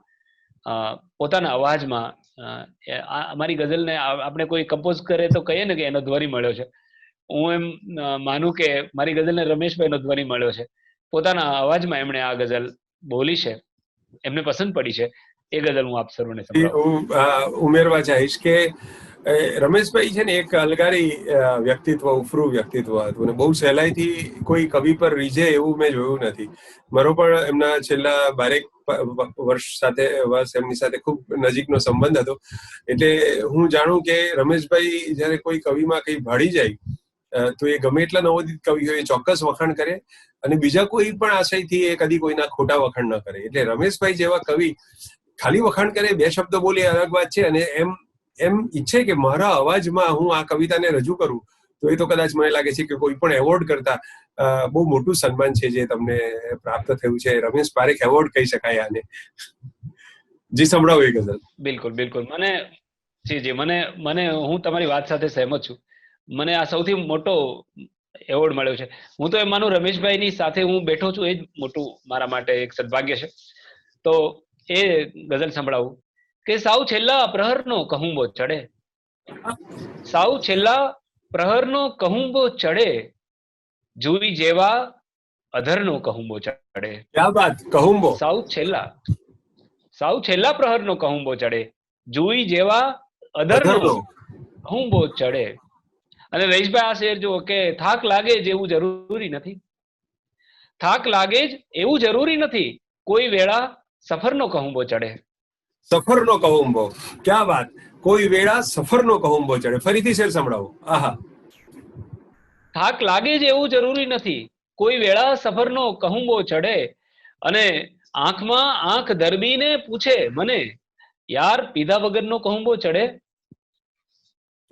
પોતાના અવાજમાં અમારી ગઝલને આપણે કોઈ કમ્પોઝ કરે તો કહીએ ને કે એનો ધ્વનિ મળ્યો છે. હું એમ માનું કે મારી ગઝલને રમેશભાઈનો ધ્વનિ મળ્યો છે. પોતાના અવાજમાં એમણે આ ગઝલ બોલી છે, એમને પસંદ પડી છે. એ ગઝલ હું આપ સર્વને સંભળાવું. હું ઉમેરવા ચાહીશ કે રમેશભાઈ છે ને એક અલગારી વ્યક્તિત્વ, ઉફરું વ્યક્તિત્વ હતું અને બહુ સહેલાઈથી કોઈ કવિ પર રીઝે એવું મેં જોયું નથી. મારો પણ એમના છેલ્લા 12 વર્ષ એમની સાથે ખૂબ નજીકનો સંબંધ હતો. એટલે હું જાણું કે રમેશભાઈ જયારે કોઈ કવિમાં કઈ ભાડી જાય તો એ ગમે એટલા નવોદિત કવિ હોય એ ચોક્કસ વખાણ કરે અને બીજા કોઈ પણ આશયથી એ કદી કોઈના ખોટા વખાણ ન કરે. એટલે રમેશભાઈ જેવા કવિ ખાલી વખાણ કરે, 2 શબ્દો બોલે અલગ વાત છે, અને એમ ઈચ્છે કે મારા અવાજમાં હું આ કવિતાને રજૂ કરું, તો એ તો કદાચ મને લાગે છે કે કોઈ પણ એવોર્ડ કરતા બહુ મોટું સન્માન છે જે તમને પ્રાપ્ત થયું છે. રમેશ પારેખ એવોર્ડ કહી શકાય આને. જી સંભળાવો એ ગઝલ. બિલકુલ બિલકુલ. મને હું તમારી વાત સાથે સહેમત છું. મને આ સૌથી મોટો એવોર્ડ મળ્યો છે. હું તો એમ માનું રમેશભાઈની સાથે હું બેઠો છું એ જ મોટું મારા માટે એક સદભાગ્ય છે. તો એ ગઝલ સંભળાવું કે સાવ છેલ્લા પ્રહરનો કહુંબો ચડે, સાવ છેલ્લા પ્રહરનો કહુંબો ચડે, જુઈ જેવા અધરનો કહુંબો ચડે. ક્યા વાત! કહુંબો. સાવ છેલ્લા પ્રહરનો કહુંબો ચડે, જુઈ જેવા અધરનો કહુંબો ચડે. અને રઈશભાઈ આ શેર જુઓ કે થાક લાગે જ એવું જરૂરી નથી, થાક લાગે જ એવું જરૂરી નથી, કોઈ વેળા સફરનો કહુંબો ચડે. સફરનો કહુંબો, ક્યા વાત! કોઈ વેળા સફરનો કહુંબો ચડે. ફરીથી શેર સંભળાવો. આહા. થાક લાગે જ એવું જરૂરી નથી, કોઈ વેળા સફરનો કહુંબો ચડે. અને આંખમાં આંખ ધરબીને પૂછે મને, યાર પીધા વગરનો કહુંબો ચડે.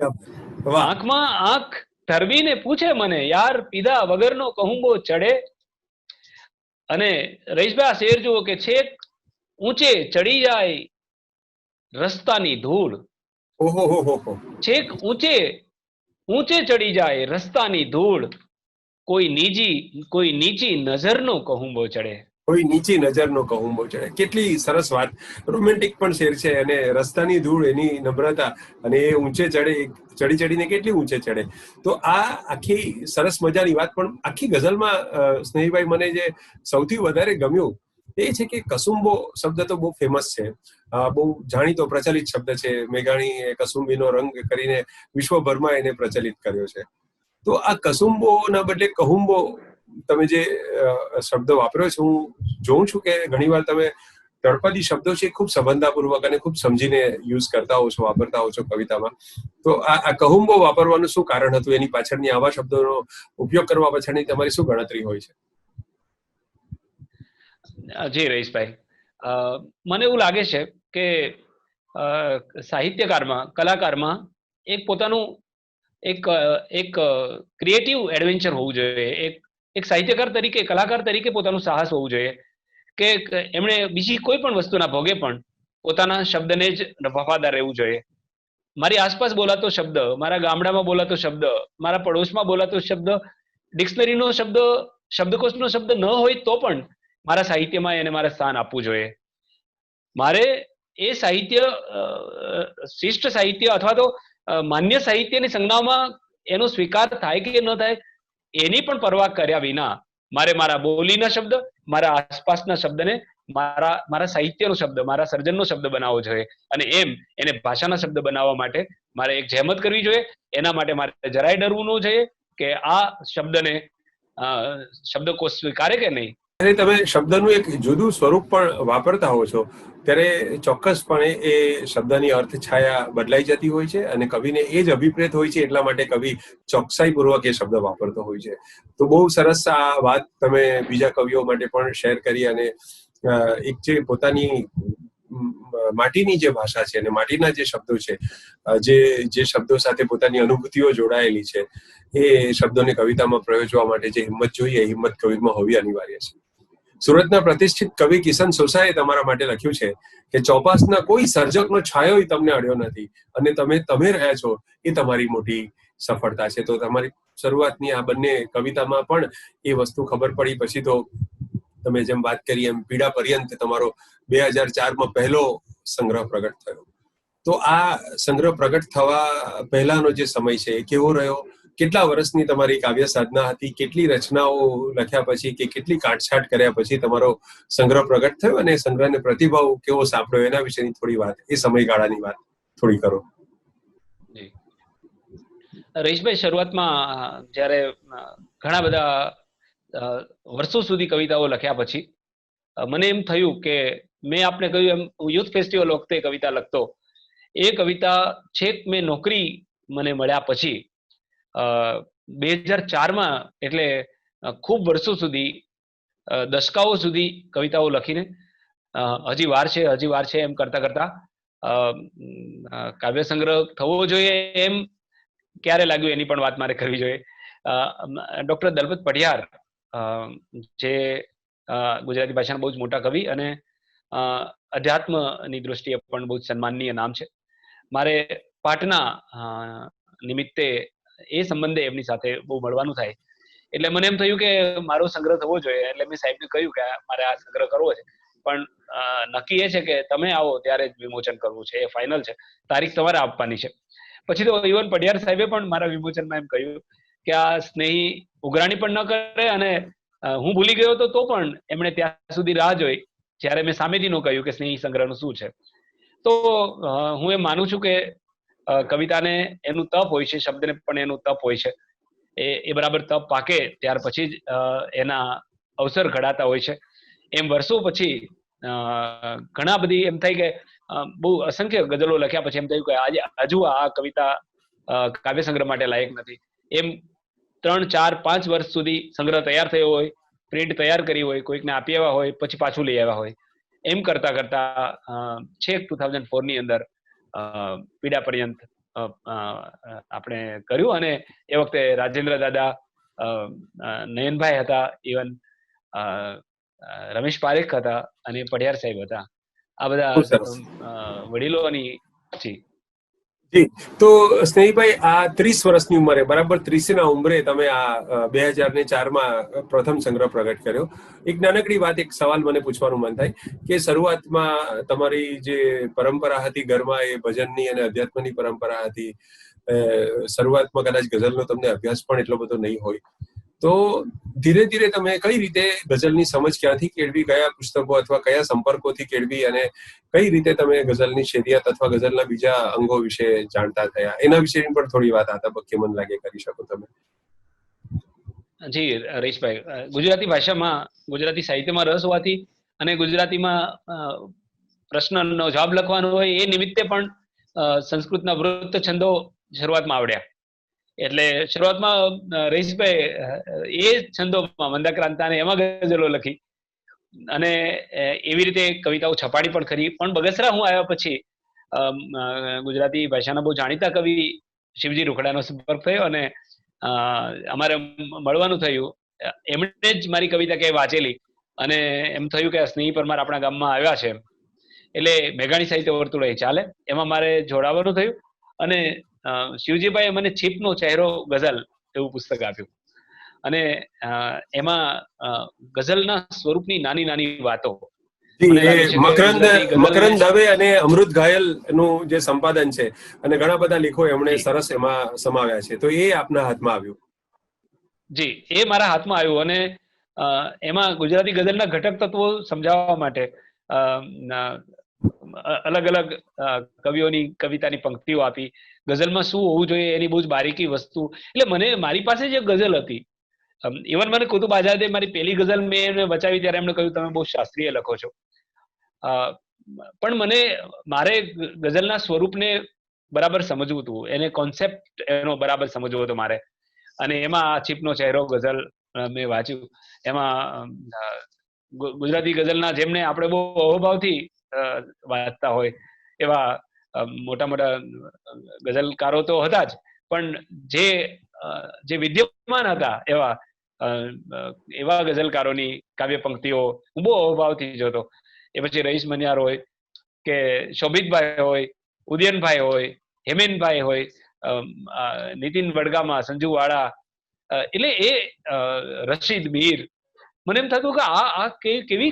આંખમાં આંખ ધરબીને પૂછે મને, યાર પીધા વગરનો કહુંબો ચડે. અને રઈશભાઈ આ શેર જુઓ કે છેક ઊંચે ચડી જાય રસ્તાની ધૂળ, છેક ઊંચે ચડી જાય રસ્તાની ધૂળ, કોઈ નીચી નજરનો કહુંબો ચડે. કોઈ નીચી નજરનો કહુંબો ચડે. કેટલી સરસ વાત. રોમેન્ટિક પણ શેર છે, અને રસ્તાની ધૂળ એની નમ્રતા, અને એ ઊંચે ચડીને કેટલી ઊંચે ચડે. તો આ આખી સરસ મજાની વાત. પણ આખી ગઝલમાં સ્નેહીભાઈ મને જે સૌથી વધારે ગમ્યું એ છે કે કસુંબો શબ્દ તો બહુ ફેમસ છે, બહુ જાણીતો પ્રચલિત શબ્દ છે. મેઘાણીએ કસુંબીનો રંગ કરીને વિશ્વભરમાં એને પ્રચલિત કર્યો છે. તો આ કસુંબોના બદલે કહુંબો તમે જે શબ્દ વાપર્યો છે, હું જોઉં છું કે ઘણીવાર તમે તળપદી શબ્દો છે ખૂબ સંબંધાપૂર્વક અને ખૂબ સમજીને યુઝ કરતા હો છો, વાપરતા હો છો કવિતામાં. તો આ કહુંબો વાપરવાનું શું કારણ હતું? એની પાછળની આવા શબ્દોનો ઉપયોગ કરવા પાછળની તમારી શું ગણતરી હોય છે? જી રઈશભાઈ, મને એવું લાગે છે કે સાહિત્યકારમાં, કલાકારમાં એક પોતાનું એક ક્રિએટિવ એડવેન્ચર હોવું જોઈએ. એક સાહિત્યકાર તરીકે, કલાકાર તરીકે પોતાનું સાહસ હોવું જોઈએ કે એમણે બીજી કોઈ પણ વસ્તુના ભોગે પણ પોતાના શબ્દને જ વફાદાર રહેવું જોઈએ. મારી આસપાસ બોલાતો શબ્દ, મારા ગામડામાં બોલાતો શબ્દ, મારા પડોશમાં બોલાતો શબ્દ, ડિક્શનરીનો શબ્દ, શબ્દકોશનો શબ્દ ન હોય તો પણ મારા સાહિત્યમાં એને મારે સ્થાન આપવું જોઈએ. મારે એ સાહિત્ય શિષ્ટ સાહિત્ય અથવા તો માન્ય સાહિત્યની સંજ્ઞામાં એનો સ્વીકાર થાય કે ન થાય એની પણ પરવા કર્યા વિના મારે મારા બોલીના શબ્દ, મારા આસપાસના શબ્દને મારા સાહિત્યનો શબ્દ, મારા સર્જનનો શબ્દ બનાવવો જોઈએ. અને એને ભાષાના શબ્દ બનાવવા માટે મારે એક જહેમત કરવી જોઈએ. એના માટે મારે જરાય ડરવું ન જોઈએ કે આ શબ્દને શબ્દકોશ સ્વીકારે કે નહીં. ત્યારે તમે શબ્દનું એક જુદું સ્વરૂપ પણ વાપરતા હો છો ત્યારે ચોક્કસપણે એ શબ્દની અર્થ છાયા બદલાઈ જતી હોય છે, અને કવિને એ જ અભિપ્રેત હોય છે. એટલા માટે કવિ ચોકસાઈપૂર્વક એ શબ્દ વાપરતો હોય છે. તો બહુ સરસ આ વાત તમે બીજા કવિઓ માટે પણ શેર કરી. અને એક જે પોતાની માટીની જે ભાષા છે અને માટીના જે શબ્દો છે, જે શબ્દો સાથે પોતાની અનુભૂતિઓ જોડાયેલી છે, એ શબ્દોને કવિતામાં પ્રયોજવા માટે જે હિંમત જોઈએ એ હિંમત કવિમાં હોવી અનિવાર્ય છે. સુરતના પ્રતિષ્ઠિત કવિ કિશન સોસાએ તમારા માટે લખ્યું છે કે ચોપાસના કોઈ સર્જકનો છાયો તમને અડ્યો નથી, અને તમે રહ્યા છો એ તમારી મોટી સફળતા છે. તો તમારી શરૂઆતની આ બંને કવિતામાં પણ એ વસ્તુ ખબર પડી. પછી તો તમે જેમ વાત કરી એમ પીડા પર્યંત તમારો 2004માં પહેલો સંગ્રહ પ્રગટ થયો. તો આ સંગ્રહ પ્રગટ થવા પહેલાનો જે સમય છે એ કેવો રહ્યો? કેટલા વર્ષની તમારી કાવ્ય સાધના હતી? કેટલી રચનાઓ લખ્યા પછી કે કેટલી કાટછાટ કર્યા પછી તમારો સંગ્રહ પ્રગટ થયો, અને સંગ્રહને પ્રતિભાવ કેવો સાંપડ્યો? એના વિશેની થોડી વાત, એ સમયગાળાની વાત થોડી કરો. જી, રહીશભાઈ, શરૂઆતમાં જ્યારે ઘણા બધા વર્ષો સુધી કવિતાઓ લખ્યા પછી મને એમ થયું કે મેં આપને કહ્યું એમ યુથ ફેસ્ટિવલ વખતે કવિતા લખતો, એ કવિતા છેક મેં નોકરી મને મળ્યા પછી 2004માં, એટલે ખૂબ વર્ષો સુધી, દશકાઓ સુધી કવિતાઓ લખીને હજી વાર છે એમ કરતા કરતા કાવ્ય સંગ્રહ થવો જોઈએ એમ ક્યારે લાગ્યું એની પણ વાત મારે કરવી જોઈએ. ડોક્ટર દલપત પઢિયાર, જે ગુજરાતી ભાષાના બહુ જ મોટા કવિ અને અધ્યાત્મની દૃષ્ટિએ પણ બહુ જ સન્માનનીય નામ છે, મારે પાટના નિમિત્તે એ સંબંધે એમની સાથે બહુ મળવાનું થાય, એટલે મને એમ થયું કે મારો સંગ્રહ થવો જોઈએ. એટલે મેં સાહેબને કહ્યું કે મારે આ સંગ્રહ કરવો છે, પણ નક્કી એ છે કે તમે આવો ત્યારે જ વિમોચન કરવું છે, એ ફાઇનલ છે, તારીખ તમારે આપવાની છે. પછી તો ઇવન પઢિયાર સાહેબે પણ મારા વિમોચનમાં એમ કહ્યું કે આ સ્નેહી ઉઘરાણી પણ ન કરે, અને હું ભૂલી ગયો તો પણ એમણે ત્યાં સુધી રાહ જોઈ જ્યારે મેં સામેથી નું કહ્યું કે સ્નેહી સંગ્રહનું શું છે. તો હું એમ માનું છું કે કવિતાને એનું તપ હોય છે, શબ્દને પણ એનું તપ હોય છે. એ બરાબર તપ પાકે ત્યાર પછી જ એના અવસર ઘડાતા હોય છે. એમ વર્ષો પછી ઘણા બધી એમ થાય કે બહુ અસંખ્ય ગઝલો લખ્યા પછી એમ થયું કે આજે હજુ આ કવિતા કાવ્ય સંગ્રહ માટે લાયક નથી. એમ 3, 4, 5 વર્ષ સુધી સંગ્રહ તૈયાર થયો હોય, પ્રિન્ટ તૈયાર કરી હોય, કોઈકને આપી આવ્યા હોય, પછી પાછું લઈ આવ્યા હોય, એમ કરતા કરતા છેક 2004ની અંદર પીડા પર્યંત આપણે કર્યું. અને એ વખતે રાજેન્દ્ર દાદા, નયનભાઈ હતા, ઇવન રમેશ પારેખ હતા અને પઢિયાર સાહેબ હતા. આ બધા બહુ સરસ. વડીલોની જી. જી, તો સ્નેહીભાઈ, આ 30 વર્ષની ઉંમરે, બરાબર 30ના ઉંમરે તમે આ 2004માં પ્રથમ સંગ્રહ પ્રગટ કર્યો. એક નાનકડી વાત, એક સવાલ મને પૂછવાનું મન થાય કે શરૂઆતમાં તમારી જે પરંપરા હતી ઘરમાં, એ ભજનની અને અધ્યાત્મની પરંપરા હતી. શરૂઆતમાં કદાચ ગઝલનો તમને અભ્યાસ પણ એટલો બધો નહીં હોય, તો ધીરે ધીરે તમે કઈ રીતે ગઝલની સમજ ક્યાંથી કેળવી, કયા પુસ્તકો અથવા કયા સંપર્કોથી કેળવી, અને કઈ રીતે તમે ગઝલની શેરિયત અથવા ગઝલના બીજા અંગો વિશે જાણતા થયા, એના વિશેની પણ થોડી વાત આ તબક્કે મને લાગે કરી શકો તમે. જી હરીશભાઈ, ગુજરાતી ભાષામાં, ગુજરાતી સાહિત્યમાં રસ હોવાથી અને ગુજરાતીમાં પ્રશ્નનો જવાબ લખવાનો હોય એ નિમિત્તે પણ સંસ્કૃતના વૃત્ત છંદો શરૂઆતમાં આવડ્યા. એટલે શરૂઆતમાં રહીશભાઈ એ છંદોમાં મંદાક્રાંતા અને એમાં ગઝલો લખી, અને એવી રીતે કવિતાઓ છપાડી પણ ખરી. પણ બગસરા હું આવ્યા પછી ગુજરાતી ભાષાના બહુ જાણીતા કવિ શિવજી રૂખડાનો સંપર્ક થયો અને અમારે મળવાનું થયું. એમણે જ મારી કવિતા ક્યાંય વાંચેલી અને એમ થયું કે સ્નેહી પરમાર આપણા ગામમાં આવ્યા છે, એટલે મેઘાણી સાહિત્ય વર્તુળ ચાલે, એમાં મારે જોડાવાનું થયું. અને શિવજીભાઈએ મને છીપનો ચહેરો ગઝલ એવું પુસ્તક આપ્યું, અને એમાં ગઝલના સ્વરૂપની નાની નાની વાતો, મને લાગે છે કે ગુજરાતી મકરંદ ગઝલને દવે અને અમૃત ઘાયલ નું જે સંપાદન છે, અને ઘણા બધા લેખો એમણે જી સરસ એમાં સમાવ્યા છે, તો એ આપના હાથમાં આવ્યું. જી, એ મારા હાથમાં આવ્યું, અને એમાં ગુજરાતી ગઝલના ઘટક તત્વો સમજાવવા માટે અલગ અલગ કવિઓની કવિતાની પંક્તિઓ આપી, ગઝલમાં શું હોવું જોઈએ એની બહુ જ બારીકી વસ્તુ. એટલે મને, મારી પાસે જે ગઝલ હતી, ઇવન મને કુતુબ આઝાદે મારી પહેલી ગઝલ મેં એમને બચાવી ત્યારે એમણે કહ્યું તમે બહુ શાસ્ત્રીય લખો છો, પણ મારે ગઝલના સ્વરૂપને બરાબર સમજવું હતું, એને કોન્સેપ્ટ એનો બરાબર સમજવો હતો મારે. અને એમાં આ છીપનો ચહેરો ગઝલ મેં વાંચ્યું. એમાં ગુજરાતી ગઝલના જેમને આપણે બહુ અહોભાવથી વાંચતા હોય એવા મોટા મોટા ગઝલકારો તો હતા જ, પણ જે વિદ્યમાન હતા એવા ગઝલકારોની કાવ્ય પંક્તિઓ હું બહુ અહોભાવથી જોતો. એ પછી રઈસ મનિયાર હોય કે શોભિતભાઈ હોય, ઉદયનભાઈ હોય, હેમેનભાઈ હોય, નીતિન વડગામા, સંજુ વાળા, એટલે એ રશીદ મીર, મને એમ થતું કે આ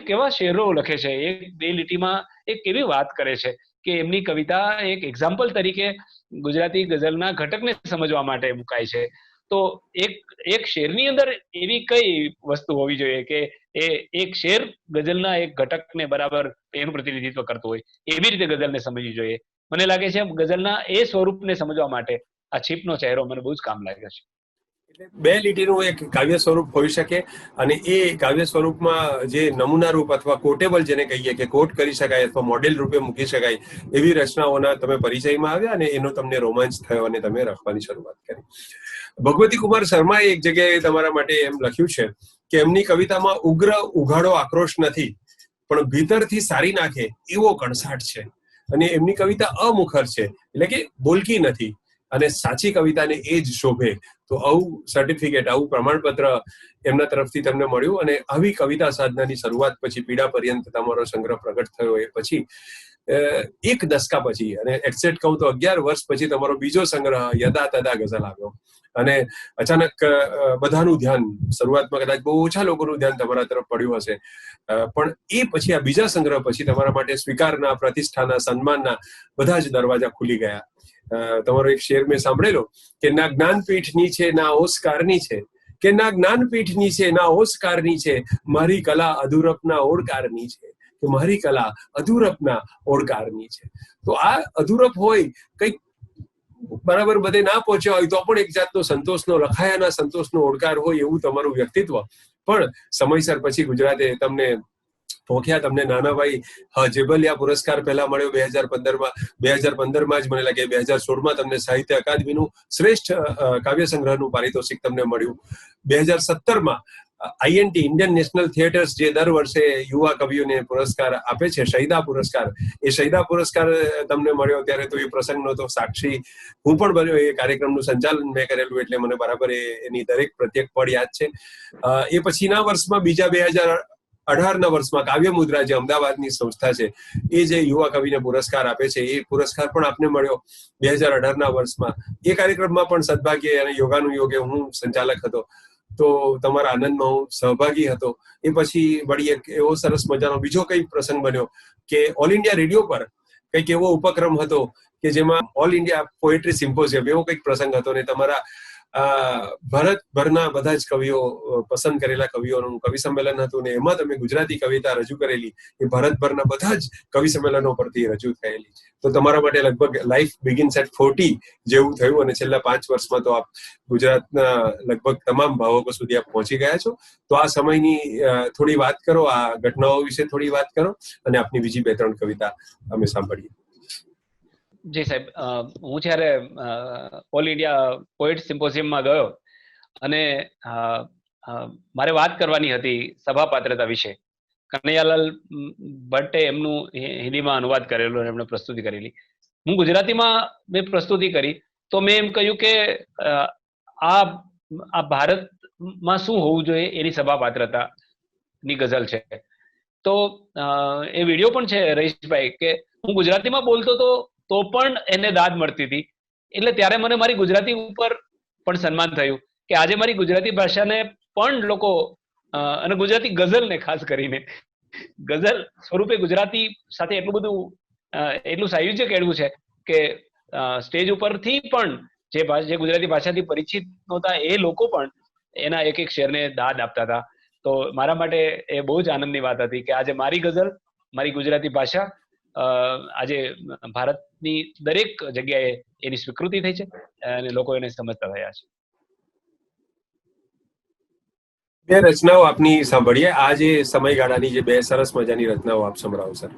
કેવા શેરો લખે છે, એક બે લીટીમાં એ કેવી વાત કરે છે, કે એમની કવિતા એક એક્ઝામ્પલ તરીકે ગુજરાતી ગઝલના ઘટકને સમજવા માટે મુકાય છે. તો એક શેરની અંદર એવી કઈ વસ્તુ હોવી જોઈએ કે એક શેર ગઝલના એક ઘટકને બરાબર એનું પ્રતિનિધિત્વ કરતું હોય, એવી રીતે ગઝલને સમજવી જોઈએ. મને લાગે છે ગઝલના એ સ્વરૂપને સમજવા માટે આ છીપનો ચહેરો મને બહુ જ કામ લાગ્યો છે. બે લીટીનું એક કાવ્ય સ્વરૂપ હોઈ શકે અને એ કાવ્ય સ્વરૂપમાં જે નમૂના રૂપ અથવા કોટેબલ જેને કહીએ કે કોટ કરી શકાય અથવા મોડેલ રૂપે મૂકી શકાય એવી રચનાઓના તમે પરિચયમાં આવ્યા અને એનો તમને રોમાંચ થયો અને તમે લખવાની શરૂઆત કરી. ભગવતી કુમાર શર્માએ એક જગ્યાએ તમારા માટે એમ લખ્યું છે કે એમની કવિતામાં ઉગ્ર ઉઘાડો આક્રોશ નથી, પણ ભીતરથી સારી નાખે એવો કણસાટ છે અને એમની કવિતા અમુખર છે, એટલે કે બોલકી નથી અને સાચી કવિતાને એ જ શોભે. તો આવું સર્ટિફિકેટ, આવું પ્રમાણપત્ર એમના તરફથી તમને મળ્યું અને આવી કવિતા સાધનાની શરૂઆત પછી પીડા પર્યંત તમારો સંગ્રહ પ્રગટ થયો એ પછી એક દશકા પછી અને એક્ઝેક્ટ કહું તો 11 વર્ષ પછી તમારો બીજો સંગ્રહ યદા તદા ગઝલ આવ્યો અને અચાનક બધાનું ધ્યાન, શરૂઆતમાં કદાચ બહુ ઓછા લોકોનું ધ્યાન તમારા તરફ પડ્યું હશે, પણ એ પછી આ બીજા સંગ્રહ પછી તમારા માટે સ્વીકારના, પ્રતિષ્ઠાના, સન્માનના બધા જ દરવાજા ખુલી ગયા. તમારો એક શેર મેં સાંભળેલો કે ના જ્ઞાનપીઠની છે ના ઓસ્કારની છે, કે ના જ્ઞાનપીઠની છે ના ઓસ્કારની છે, મારી કલા અધૂરપના ઓડકારની છે, કે મારી કલા અધૂરપના ઓડકારની છે. તો આ અધૂરપ હોય, કંઈક બરાબર બધે ના પહોંચ્યા હોય તો પણ એક જાતનો સંતોષનો, લખાયાના સંતોષનો ઓડકાર હોય એવું તમારું વ્યક્તિત્વ પણ સમયસર પછી ગુજરાતે તમને પોખ્યા. તમને નાનાભાઈ જેબલિયા પુરસ્કાર પહેલા મળ્યો 2015માં જ, મને લાગે 2016માં તમને સાહિત્ય અકાદમીનું શ્રેષ્ઠ કાવ્ય સંગ્રહનું પારિતોષિક તમને મળ્યું. 2017માં આઈએનટી, ઇન્ડિયન નેશનલ થિયેટર્સ, જે દર વર્ષે યુવા કવિઓને પુરસ્કાર આપે છે, શહીદા પુરસ્કાર, એ શહીદા પુરસ્કાર તમને મળ્યો. ત્યારે તો એ પ્રસંગનો તો સાક્ષી હું પણ બન્યો. એ કાર્યક્રમનું સંચાલન મેં કરેલું એટલે મને બરાબર એની દરેક પ્રત્યેક પળ યાદ છે. એ પછીના વર્ષમાં બીજા 2018ના વર્ષમાં કાવ્ય મુદ્રા, જે અમદાવાદની સંસ્થા છે, એ જે યુવા કવિને પુરસ્કાર આપે છે, એ પુરસ્કાર પણ આપને મળ્યો 2018ના વર્ષમાં. એ કાર્યક્રમમાં પણ સદભાગ્ય અને યોગાનુયોગે હું સંચાલક હતો, તો તમારા આનંદમાં હું સહભાગી હતો. એ પછી વળી એક એવો સરસ મજાનો બીજો કઈ પ્રસંગ બન્યો કે ઓલ ઇન્ડિયા રેડિયો પર કંઈક એવો ઉપક્રમ હતો કે જેમાં ઓલ ઇન્ડિયા પોએટ્રી સિમ્પોઝિયમ એવો કંઈક પ્રસંગ હતો ને તમારા ભારતભરના બધા જ કવિઓ, પસંદ કરેલા કવિઓનું કવિ સંમેલન હતું ને એમાં તમે ગુજરાતી કવિતા રજૂ કરેલી, એ ભારતભરના બધા જ કવિ સંમેલનો પરથી રજૂ થયેલી. તો તમારા માટે લગભગ લાઈફ બિગિન્સ એટ 40 જેવું થયું અને છેલ્લા 5 વર્ષમાં તો આપ ગુજરાતના લગભગ તમામ ભાવકો સુધી આપ પહોંચી ગયા છો. તો આ સમયની થોડી વાત કરો, આ ઘટનાઓ વિશે થોડી વાત કરો અને આપની બીજી 2-3 કવિતા અમે સાંભળીએ. જી સાહેબ, હું જ્યારે ઓલ ઇન્ડિયા પોએટ સિમ્પોઝિયમમાં ગયો અને મારે વાત કરવાની હતી સભા પાત્રતા વિશે. કનૈયાલાલ ભટ્ટે એમનું હિન્દીમાં અનુવાદ કરેલો અને એમણે પ્રસ્તુતિ કરેલી. હું ગુજરાતીમાં મેં પ્રસ્તુતિ કરી તો મેં એમ કહ્યું કે આ ભારતમાં શું હોવું જોઈએ એની સભા પાત્રતાની ગઝલ છે. તો એ વિડીયો પણ છે રહીશભાઈ, કે હું ગુજરાતીમાં બોલતો તો પણ એને દાદ મળતી હતી. એટલે ત્યારે મને મારી ગુજરાતી ઉપર પણ સન્માન થયું કે આજે મારી ગુજરાતી ભાષાને પણ લોકો, અને ગુજરાતી ગઝલને ખાસ કરીને, ગઝલ સ્વરૂપે ગુજરાતી સાથે એટલું બધું એટલું સાયુજ્ય કેળવું છે કે સ્ટેજ ઉપરથી પણ જે ગુજરાતી ભાષાથી પરિચિત નહોતા એ લોકો પણ એના એક એક શેરને દાદ આપતા હતા. તો મારા માટે એ બહુ જ આનંદની વાત હતી કે આજે મારી ગઝલ, મારી ગુજરાતી ભાષા આજે ભારતની દરેક જગ્યાએ એની સ્વીકૃતિ થઈ છે અને લોકો એને સમજતા થયા છે. બે રચનાઓ આપની સાંભળીએ. આ જે સમયગાળાની જે 2 સરસ મજાની રચનાઓ આપ સંભળાવો સર.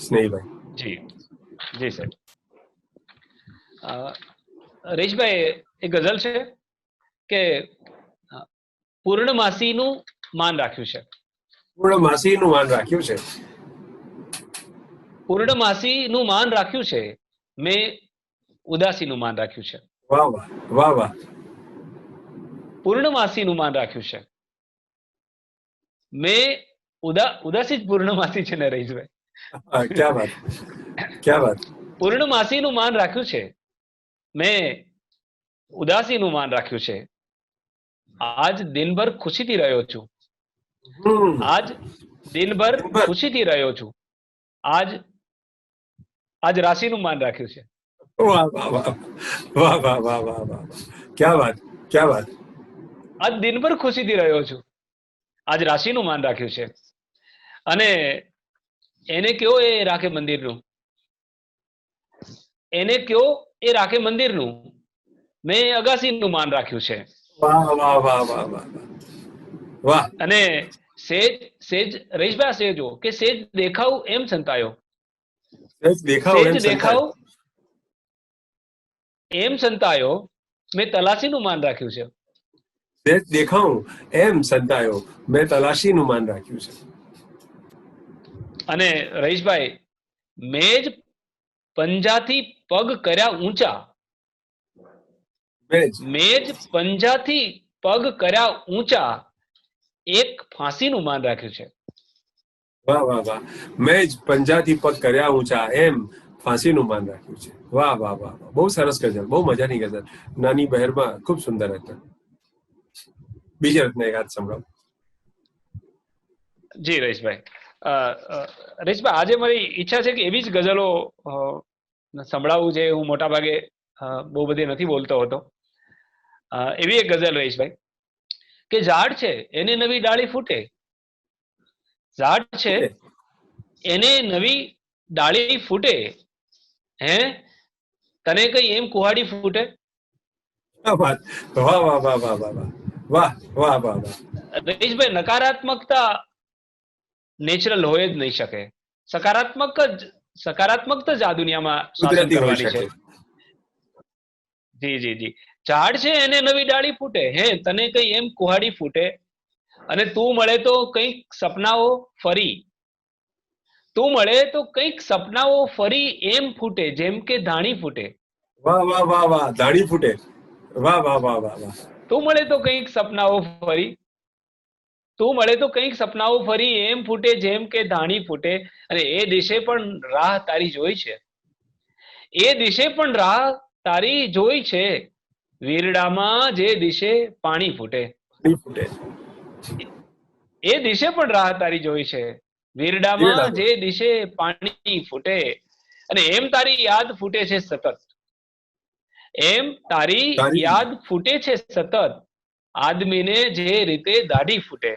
સ્નેહીભાઈ. જી જી સર. રેશભાઈ, એક ગઝલ છે કે પૂર્ણમાસીનું માન રાખ્યું છે. પૂર્ણમાસીનું માન રાખ્યું છે. પૂર્ણમાસીનું માન રાખ્યું છે, મેં ઉદાસીનું માન રાખ્યું છે. વાહ વાહ વાહ વાહ. પૂર્ણમાસીનું માન રાખ્યું છે, મેં ઉદાસી જ પૂર્ણમાસી છે ને રહીશભાઈ. ક્યા વાત, ક્યા વાત. પૂર્ણમાસીનું માન રાખ્યું છે, મેં ઉદાસીનું માન રાખ્યું છે. આજ દિનભર ખુશીથી રહ્યો છું, આજ દિનભર ખુશીથી રહ્યો છું. આજ રાશિનું માન રાખ્યું છે. વાહ વાહ વાહ વાહ વાહ વાહ વાહ વાહ. ક્યા વાત, ક્યા વાત. આજ દિનભર ખુશીથી રહ્યો છું, આજ રાશિનું માન રાખ્યું છે. અને એને કયો એ રાખે મંદિરનું, એને કયો એ રાખે મંદિરનું, મેં અગાસીનું માન રાખ્યું છે. વાહ વાહ વાહ વાહ વાહ વાહ. અને સેજ રહીશભાઈ સેજો કે સેજ દેખાવ એમ સંતાયો, દેખાવ એમ સેજ દેખાવ એમ સંતાયો, મેં તલાશીનું માન રાખ્યું છે. સેજ દેખાવ એમ સંતાયો, મેં તલાશીનું માન રાખ્યું છે. અને રહીશભાઈ મેં જ પંજાથી પગ કર્યા ઊંચા, મેં જ પંજાથી પગ કર્યા ઊંચા, એક ફાંસીનું માન રાખ્યું છે. વાહ વાહ વાહ. મેં જ પંજાથી પગ કર્યા ઊંચા, એમ ફાંસીનું માન રાખ્યું છે. વાહ વાહ વાહ. બહુ સરસ ગઝલ, બહુ મજાની ગઝલ. નાની બહેરમાં ખૂબ સુંદર હતા. બીજી રચના એક હાથ સંભળાવો. જી રહીશભાઈ. રહીશભાઈ આજે મારી ઈચ્છા છે કે એવી જ ગઝલો સંભળાવું છે. હું મોટા ભાગે બહુ બધી નથી બોલતો હતો. એવી એક ગઝલ રહીશભાઈ કે ઝાડ છે એને નવી ડાળી ફૂટે, ઝાડ છે એને નવી ડાળી ફૂટે, હે તને કઈ એમ કુહાડી ફૂટે. વાહ વાહ વાહ વાહ વાહ વાહ વાહ વાહ વાહ વાહ. રહીશભાઈ નકારાત્મકતા નેચરલ હોય જ નહીં શકે. સકારાત્મક જ આ દુનિયામાં શાસન કુદરતી હોઈ કરવાની છે. શકે. જી જી જી. ઝાડ છે એને નવી ડાળી ફૂટે, હે તને કઈ એમ કુહાડી ફૂટે, અને તું મળે તો કંઈક સપનાઓ ફરી, તું મળે તો કંઈક સપનાઓ ફરી એમ ફૂટે જેમ કે ધાણી ફૂટે. વાહ વાહ વાહ વાહ. ધાણી ફૂટે. વાહ વાહ વાહ વાહ વાહ. તું મળે તો કંઈક સપનાઓ ફરી, તું મળે તો કંઈક સપનાઓ ફરી એમ ફૂટે જેમ કે ધાણી ફૂટે. અને એ દિશે પણ રાહ તારી જોઈ છે, એ દિશે પણ રાહ તારી જોઈ છે, વીરડામાં જે દિશે પાણી ફૂટે. ધાણી ફૂટે. એ દિશે પણ રાહ તારી જોઈ છે, વીરડામાં જે દિશે પાણી ફૂટે. અને એમ તારી યાદ ફૂટે છે સતત, એમ તારી યાદ ફૂટે છે સતત, આદમીને જે રીતે દાઢી ફૂટે.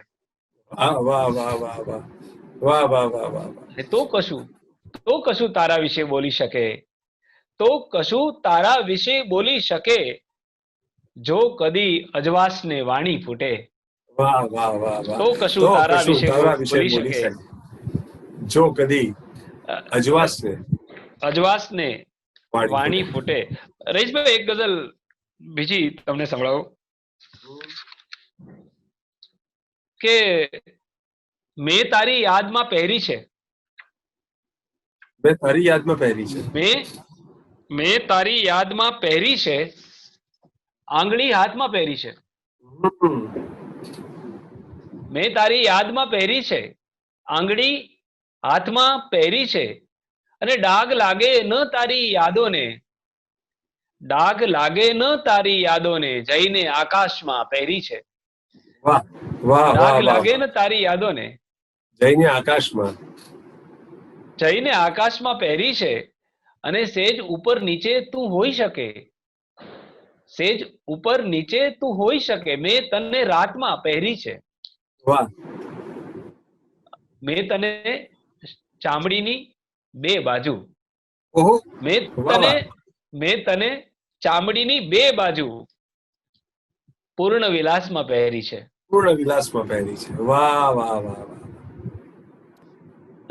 વાહ વાહ વાહ વાહ વાહ વાહ વાહ વાહ વાહ. તો કશું તારા વિશે બોલી શકે, તો કશું તારા વિશે બોલી શકે, જો કદી અજવાસને વાણી ફૂટે. વાહ વાહ વાહ વાહ. તો કશું તો તારા કશું તારા વિશે બોલી બોલી શકે, શકે, જો કદી અજવાસને અજવાસને વાણી ફૂટે. રહીશભાઈ એક ગઝલ બીજી તમને સંભળાવો કે મેં તારી યાદમાં પહેરી છે, મેં તારી યાદમાં પહેરી છે, મેં તારી યાદમાં પહેરી છે, આંગળી હાથમાં પહેરી છે. મેં તારી યાદમાં પહેરી છે, આંગળી હાથમાં પહેરી છે, અને ડાઘ લાગે ન તારી યાદોને, ડાઘ લાગે ન તારી યાદોને, જઈને આકાશમાં પહેરી છે. વાહ વાહ વાહ ડાઘ વાહ લાગે વાહ. ને તારી યાદોને, જઈને આકાશમાં જઈને આકાશમાં પહેરી છે, અને સેજ ઉપર નીચે તું હોઈ શકે, સેજ ઉપર નીચે તું હોઈ શકે, મેં તને રાતમાં પહેરી છે. વાહ. મેં તને ચામડીની બે બાજુ, ઓહો. મેં વાહ વાહ. તને ચામડીની બે બાજુ પૂર્ણ વિલાસમાં પહેરી છે. પૂર્ણ વિલાસમાં પહેરી છે. વાહ વાહ વાહ વાહ.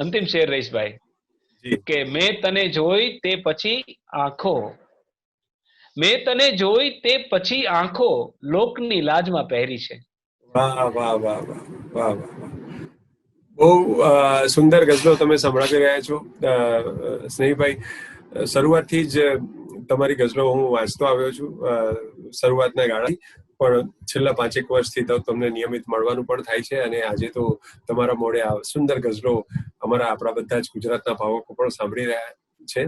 અંતિમ શેર રહીશભાઈ જી. કે મેં તને જોઈ તે પછી આંખો, મેં તને જોઈ તે પછી આંખો લોકની લાજમાં પહેરી છે. વાહ વાહ વાહ વાહ વાહ વાહ. બહુ સુંદર ગઝલો તમે સંભળાવી રહ્યા છો સ્નેહીભાઈ. શરૂઆતથી જ તમારી ગઝલો હું વાંચતો આવ્યો છું, શરૂઆતના ગાળાથી, પણ છેલ્લા 5-1 વર્ષથી તો તમને નિયમિત મળવાનું પણ થાય છે, અને આજે તો તમારા મોઢે આ સુંદર ગઝલો આપણા બધા જ ગુજરાતના ભાવકો પણ સાંભળી રહ્યા છે.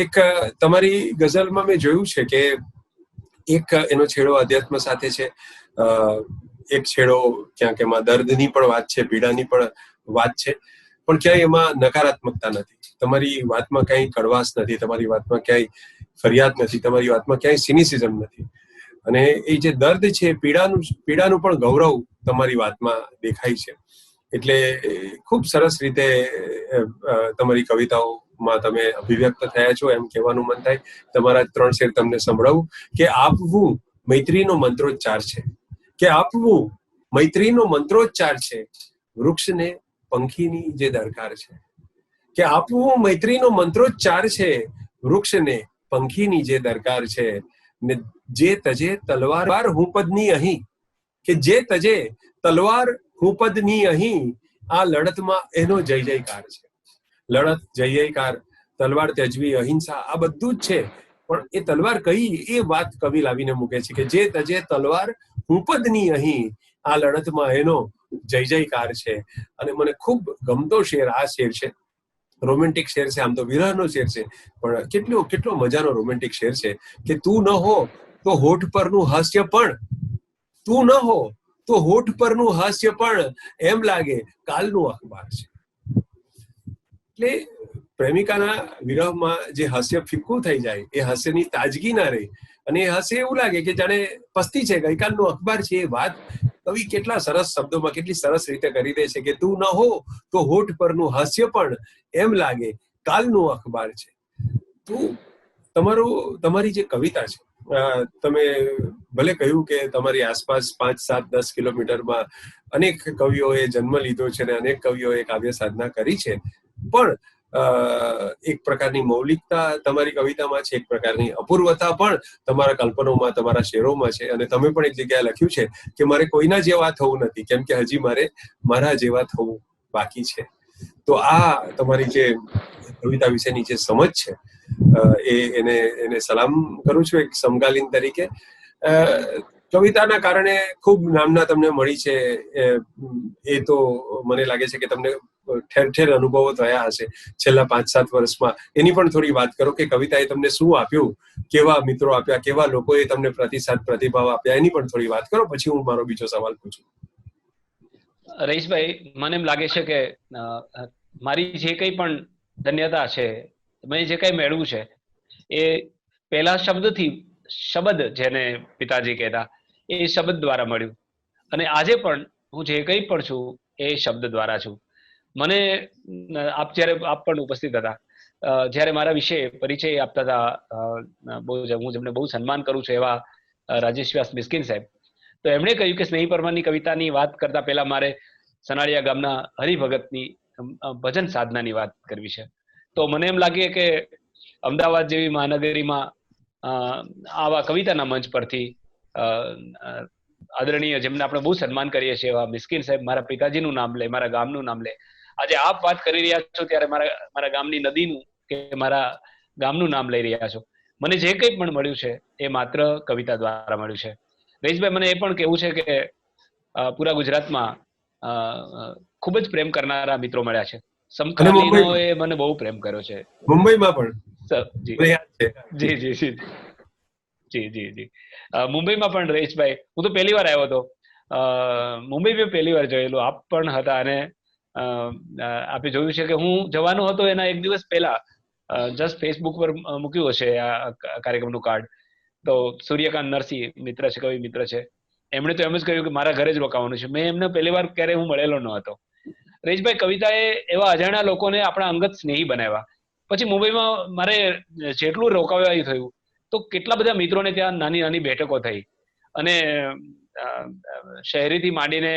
એક તમારી ગઝલમાં મેં જોયું છે કે એક એનો છેડો અધ્યાત્મ સાથે છે, એક છેડો ક્યાંક એમાં દર્દની પણ વાત છે, પીડાની પણ વાત છે, પણ ક્યાંય એમાં નકારાત્મકતા નથી. તમારી વાતમાં ક્યાંય કડવાશ નથી, તમારી વાતમાં ક્યાંય ફરિયાદ નથી, તમારી વાતમાં ક્યાંય સિનિસિઝમ નથી. અને એ જે દર્દ છે, પીડાનું પણ ગૌરવ તમારી વાતમાં દેખાય છે. એટલે ખૂબ સરસ રીતે તમારી કવિતાઓ માં તમે અભિવ્યક્ત થયા છો એમ કહેવાનું મન થાય. તમારા 3 શેર તમને સંભળાવું કે આપવું મૈત્રીનો મંત્રોચ્ચાર છે, કે આપવું મૈત્રીનો મંત્રોચ્ચાર છે, વૃક્ષને પંખીની જે દરકાર છે. કે આપવું મૈત્રીનો મંત્રોચ્ચાર છે, વૃક્ષને પંખીની જે દરકાર છે. ને જે તજે તલવાર હુંપદની અહીં, કે જે તજે તલવાર હુંપદની અહીં, આ લડતમાં એનો જય જયકાર છે. લડત, જય જયકાર, તલવાર ત્યજવી, અહિંસા, આ બધું જ છે. પણ એ તલવાર કઈ, એ વાત કવિ લાવીને મૂકે છે કે જે તજે તલવાર હુંપદની અહીં, આ લડતમાં એનો જય જયકાર છે. અને મને ખૂબ ગમતો શેર આ શેર છે. રોમેન્ટિક શેર છે, આમ તો વિરહનો શેર છે, પણ કેટલો મજાનો રોમેન્ટિક શેર છે કે તું ન હો તો હોઠ પરનું હાસ્ય પણ, તું ન હો તો હોઠ પરનું હાસ્ય પણ એમ લાગે કાલનું અખબાર છે. એટલે પ્રેમિકાના વિરહમાં જે હાસ્ય ફિક્કું થઈ જાય, એ હાસ્યની તાજગી ના રહે, અને એ હાસ્ય એવું લાગે કે જાણે પસ્તી છે, ગઈકાલનું અખબાર છે. એ વાત કવિ કેટલા સરસ શબ્દોમાં કેટલી સરસ રીતે કરી દે છે કે તું ન હો તો હોઠ પરનું હાસ્ય પણ એમ લાગે કાલનું અખબાર છે. તો તમારી જે કવિતા છે, તમે ભલે કહ્યું કે તમારી આસપાસ 5, 7, 10 કિલોમીટરમાં અનેક કવિઓએ જન્મ લીધો છે અને અનેક કવિઓએ કાવ્ય સાધના કરી છે, પણ એક પ્રકારની મૌલિકતા તમારી કવિતામાં છે, એક પ્રકારની અપૂર્વતા પણ તમારા કલ્પનોમાં, તમારા શેરોમાં છે. અને તમે પણ એક જગ્યાએ લખ્યું છે કે મારે કોઈના જેવા થવું નથી, કેમ કે હજી મારે મારા જેવા થવું બાકી છે. તો આ તમારી જે કવિતા વિશેની જે સમજ છે, એને સલામ કરું છું એક સમકાલીન તરીકે. કવિતાના કારણે ખૂબ નામના તમને મળી છે, એ તો મને લાગે છે કે તમને ઠેર ઠેર અનુભવો થયા હશે છેલ્લા 5-7 વર્ષમાં. એની પણ થોડી વાત કરો કે કવિતાએ તમને શું આપ્યું, કેવા મિત્રો આપ્યા, કેવા લોકોએ તમને પ્રતિસાદ, પ્રતિભાવ આપ્યા, એની પણ થોડી વાત કરો, પછી હું મારો બીજો સવાલ પૂછું. રહીશભાઈ, મને એમ લાગે છે કે મારી જે કંઈ પણ ધન્યતા છે, મેં જે કંઈ મેળવ્યું છે, એ પહેલા શબ્દથી, શબ્દ જેને પિતાજી કહેતા, એ શબ્દ દ્વારા મળ્યું. અને આજે પણ હું જે કંઈ પણ છું એ શબ્દ દ્વારા છું. મને આપ પણ ઉપસ્થિત હતા, જ્યારે મારા વિશે પરિચય આપતા હતા, હું જેમને બહુ સન્માન કરું છું એવા રાજેશ વ્યાસ મિસ્કિન સાહેબ, તો એમણે કહ્યું કે સ્નેહી પરમારની કવિતાની વાત કરતા પહેલા મારે સનાળિયા ગામના હરિભગતની ભજન સાધનાની વાત કરવી છે. તો મને એમ લાગે કે અમદાવાદ જેવી મહાનગરીમાં આવા કવિતાના મંચ પરથી આદરણીય, જેમને આપણે બહુ સન્માન કરીએ છીએ, એવા મિસ્કિન સાહેબ મારા પિતાજીનું નામ લે, મારા ગામનું નામ લે. આજે આપ વાત કરી રહ્યા છો ત્યારે મારા ગામની નદીનું કે મારા ગામનું નામ લઈ રહ્યા છો. મને જે કંઈ પણ મળ્યું છે એ માત્ર કવિતા દ્વારા મળ્યું છે. રહીશભાઈ, મને એ પણ કહેવું છે કે પૂરા ગુજરાતમાં ખૂબ જ પ્રેમ કરનારા મિત્રો મળ્યા છે. સમકાલીનો એ મને બહુ પ્રેમ કર્યો છે. મુંબઈમાં પણ જી જી જી જી જી જી મુંબઈમાં પણ રહીશભાઈ, હું તો પહેલી વાર આવ્યો હતો મુંબઈ, મેં પહેલી વાર જોયેલું. આપ પણ હતા, અને આપે જોયું છે કે હું જવાનો હતો એના એક દિવસ પહેલા જસ્ટ ફેસબુક પર મૂક્યું હશે આ કાર્યક્રમનું કાર્ડ. તો સૂર્યકાંત નરસિંહ મિત્ર છે, કવિ મિત્ર છે, એમણે તો એમ જ કહ્યું કે મારા ઘરે જ રોકાવાનું છે. મેં એમને પહેલી વાર ક્યારે હું મળેલો ન હતો. રહીશભાઈ, કવિતાએ એવા અજાણ્યા લોકોને આપણા અંગત સ્નેહી બનાવ્યા. પછી મુંબઈમાં મારે જેટલું રોકાવાનું થયું, તો કેટલા બધા મિત્રોને ત્યાં નાની નાની બેઠકો થઈ, અને શહેરીથી માંડીને,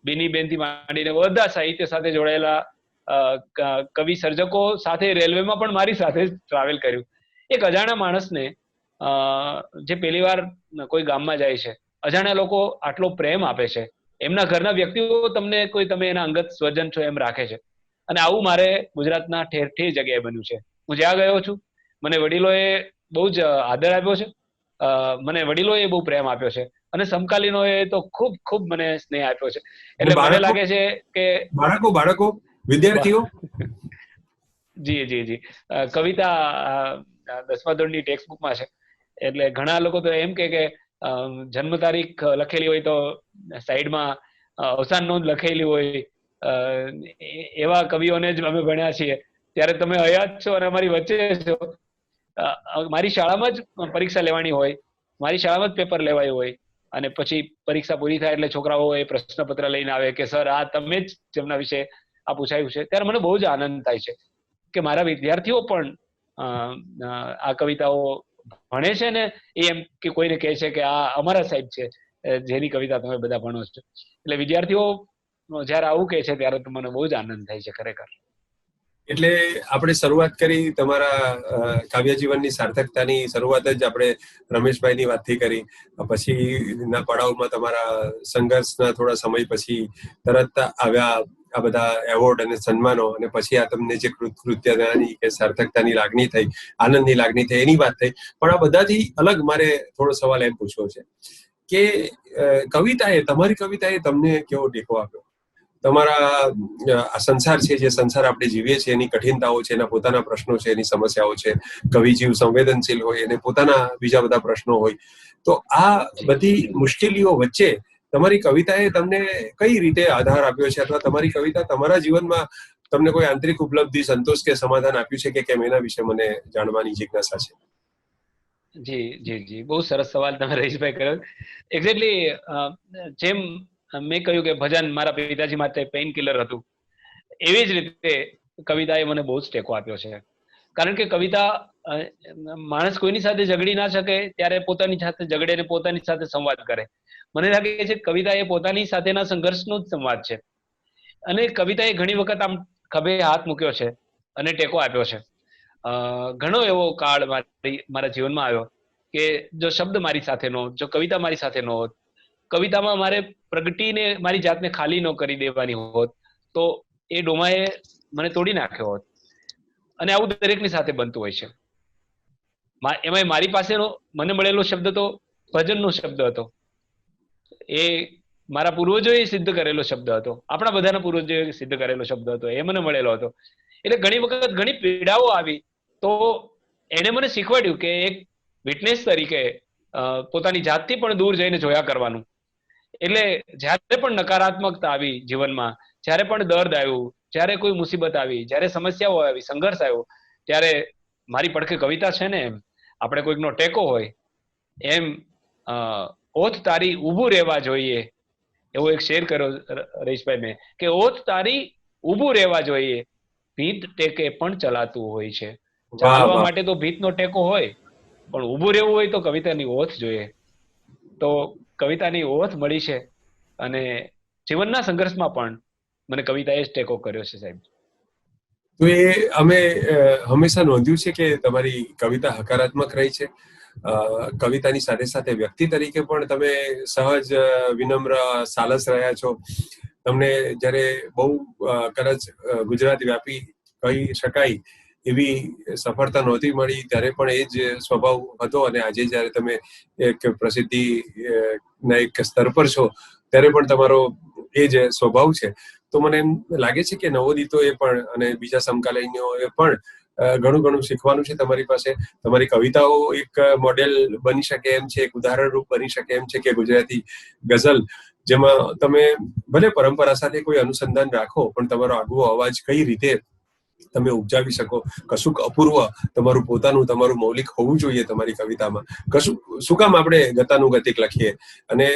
બિનીબેનથી માંડીને બધા સાહિત્ય સાથે જોડાયેલા કવિ સર્જકો સાથે રેલવેમાં પણ મારી સાથે જ ટ્રાવેલ કર્યું. એક અજાણ્યા માણસને જે પહેલી વાર કોઈ ગામમાં જાય છે, અજાણ્યા લોકો આટલો પ્રેમ આપે છે, એમના ઘરના વ્યક્તિઓ તમે એના અંગત સ્વજન છો એમ રાખે છે. અને આવું મારે ગુજરાતના ઠેર ઠેર જગ્યાએ બન્યું છે. હું જ્યાં ગયો છું, મને વડીલોએ બહુ જ આદર આપ્યો છે, મને વડીલોએ બહુ પ્રેમ આપ્યો છે, અને સમકાલીનોએ તો ખૂબ ખૂબ મને સ્નેહ આપ્યો છે. એટલે મને લાગે છે કે બાળકો વિદ્યાર્થીઓ, જી જી જી કવિતા 10મા ધોરણની ટેક્સ્ટ બુકમાં છે. એટલે ઘણા લોકો તો એમ કે જન્મ તારીખ લખેલી હોય તો સાઈડમાં અવસાન નોંધ લખેલી હોય, એવા કવિઓને જ અમે ભણ્યા છીએ. ત્યારે તમે હયાત છો અને અમારી વચ્ચે છો. મારી શાળામાં જ પરીક્ષા લેવાની હોય, મારી શાળામાં જ પેપર લેવાયું હોય, અને પછી પરીક્ષા પૂરી થાય એટલે છોકરાઓ એ પ્રશ્નપત્ર લઈને આવે કે સર આ તમે જ જેમના વિશે આ પૂછાયું છે. ત્યારે મને બહુ જ આનંદ થાય છે. કે મારા વિદ્યાર્થીઓ પણ આ કવિતાઓ ભણે છે ને એ એમ કે કોઈને કહે છે કે આ અમારા સાહેબ છે જેની કવિતા તમે બધા ભણો છો. એટલે વિદ્યાર્થીઓ જયારે આવું કહે છે ત્યારે તો મને બહુ જ આનંદ થાય છે ખરેખર. એટલે આપણે શરૂઆત કરી તમારા કાવ્ય જીવનની સાર્થકતાની શરૂઆત જ આપણે રમેશભાઈની વાતથી કરી. પછીના પડાવમાં તમારા સંઘર્ષના થોડા સમય પછી તરત આવ્યા આ બધા એવોર્ડ અને સન્માનો, અને પછી આ તમને જે કૃતજ્ઞતાની કે સાર્થકતાની લાગણી થઈ, આનંદની લાગણી થઈ, એની વાત થઈ. પણ આ બધાથી અલગ મારે થોડો સવાલ એમ પૂછવો છે કે તમારી કવિતાએ તમને કેવો ટેકો આપ્યો? તમારા આ સંસાર છે, જે સંસાર આપણે જીવીએ છીએ, એની કઠિનતાઓ છે, એના પોતાના પ્રશ્નો છે, એની સમસ્યાઓ છે. કવિજીવ સંવેદનશીલ હોય, એને પોતાના બીજા બધા પ્રશ્નો હોય. તો આ બધી મુશ્કેલીઓ વચ્ચે તમારી કવિતાએ તમને કઈ રીતે આધાર આપ્યો છે, અથવા તમારી કવિતા તમારા જીવનમાં તમને કોઈ આંતરિક ઉપલબ્ધિ, સંતોષ કે સમાધાન આપ્યું છે કે કેમ, એના વિશે મને જાણવાની જિજ્ઞાસા છે. જી જી જી, બહુ સરસ સવાલ તમે રહીશભાઈ કર્યો. એક્ઝેક્ટલી જેમ મેં કહ્યું કે ભજન મારા પિતાજી માટે પેઇન કિલર હતું, એવી જ રીતે કવિતાએ મને બહુ જ ટેકો આપ્યો છે. કારણ કે કવિતા, માણસ કોઈની સાથે ઝઘડી ના શકે ત્યારે પોતાની સાથે ઝઘડે ને પોતાની સાથે સંવાદ કરે. મને લાગે છે કવિતા એ પોતાની સાથેના સંઘર્ષનો જ સંવાદ છે. અને કવિતાએ ઘણી વખત આમ ખભે હાથ મૂક્યો છે અને ટેકો આપ્યો છે. ઘણો એવો કાળ મારા જીવનમાં આવ્યો કે જો શબ્દ મારી સાથે નો હોત, જો કવિતા મારી સાથે નો હોત, કવિતામાં મારે પ્રગટીને મારી જાતને ખાલી ન કરી દેવાની હોત, તો એ ડોમાએ મને તોડી નાખ્યો હોત. અને આવું દરેકની સાથે બનતું હોય છે. એમાં મારી પાસેનો મને મળેલો શબ્દ તો ભજનનો શબ્દ હતો. એ મારા પૂર્વજોએ સિદ્ધ કરેલો શબ્દ હતો, આપણા બધાના પૂર્વજોએ સિદ્ધ કરેલો શબ્દ હતો, એ મને મળેલો હતો. એટલે ઘણી વખત ઘણી પીડાઓ આવી તો એને મને શીખવાડ્યું કે એક વિટનેસ તરીકે પોતાની જાતથી પણ દૂર જઈને જોયા કરવાનું. એટલે જ્યારે પણ નકારાત્મકતા આવી જીવનમાં, જ્યારે પણ દર્દ આવ્યું, જ્યારે કોઈ મુસીબત આવી, જ્યારે સમસ્યાઓ આવી, સંઘર્ષ આવ્યો, ત્યારે મારી પડખે કવિતા છે ને, એમ આપણે કોઈકનો ટેકો હોય એમ ઓથ તારી ઊભું રહેવા જોઈએ, એવો એક શેર કર્યો રહીશભાઈ મેં, કે ઓથ તારી ઊભું રહેવા જોઈએ, ભીત ટેકે પણ ચલાતું હોય છે. ચાલવા માટે તો ભીતનો ટેકો હોય, પણ ઊભું રહેવું હોય તો કવિતાની ઓથ જોઈએ. તો કવિતાની ઓથ મળી છે અને જીવનના સંઘર્ષમાં પણ મને કવિતાએ જ ટેકો કર્યો છે સાહેબ. તો એ અમે હંમેશા નોંધ્યું છે કે તમારી કવિતા હકારાત્મક રહી છે. કવિતાની સાથે સાથે વ્યક્તિ તરીકે પણ તમે સહજ, વિનમ્ર, સાલસ રહ્યા છો. તમને જ્યારે બહુ કદાચ ગુજરાત વ્યાપી કહી શકાય એવી સફળતા નહોતી મળી ત્યારે પણ એ જ સ્વભાવ હતો, અને આજે જ્યારે તમે એક પ્રસિદ્ધિ ના એક સ્તર પર છો ત્યારે પણ તમારો એ જ સ્વભાવ છે. તો મને એમ લાગે છે કે નવોદિતોએ પણ અને બીજા સમકાલીનોએ પણ ઘણું ઘણું શીખવાનું છે તમારી પાસે. તમારી કવિતાઓ એક મોડેલ બની શકે એમ છે, એક ઉદાહરણ રૂપ બની શકે એમ છે કે ગુજરાતી ગઝલ, જેમાં તમે ભલે પરંપરા સાથે કોઈ અનુસંધાન રાખો પણ તમારો આગવો અવાજ કઈ રીતે તમે ઉપજાવી શકો, કશુંક અપૂર્વ તમારું પોતાનું, તમારું મૌલિક હોવું જોઈએ તમારી કવિતામાં. શું કામ આપણે ગતાનુગતિક લખીએ, અને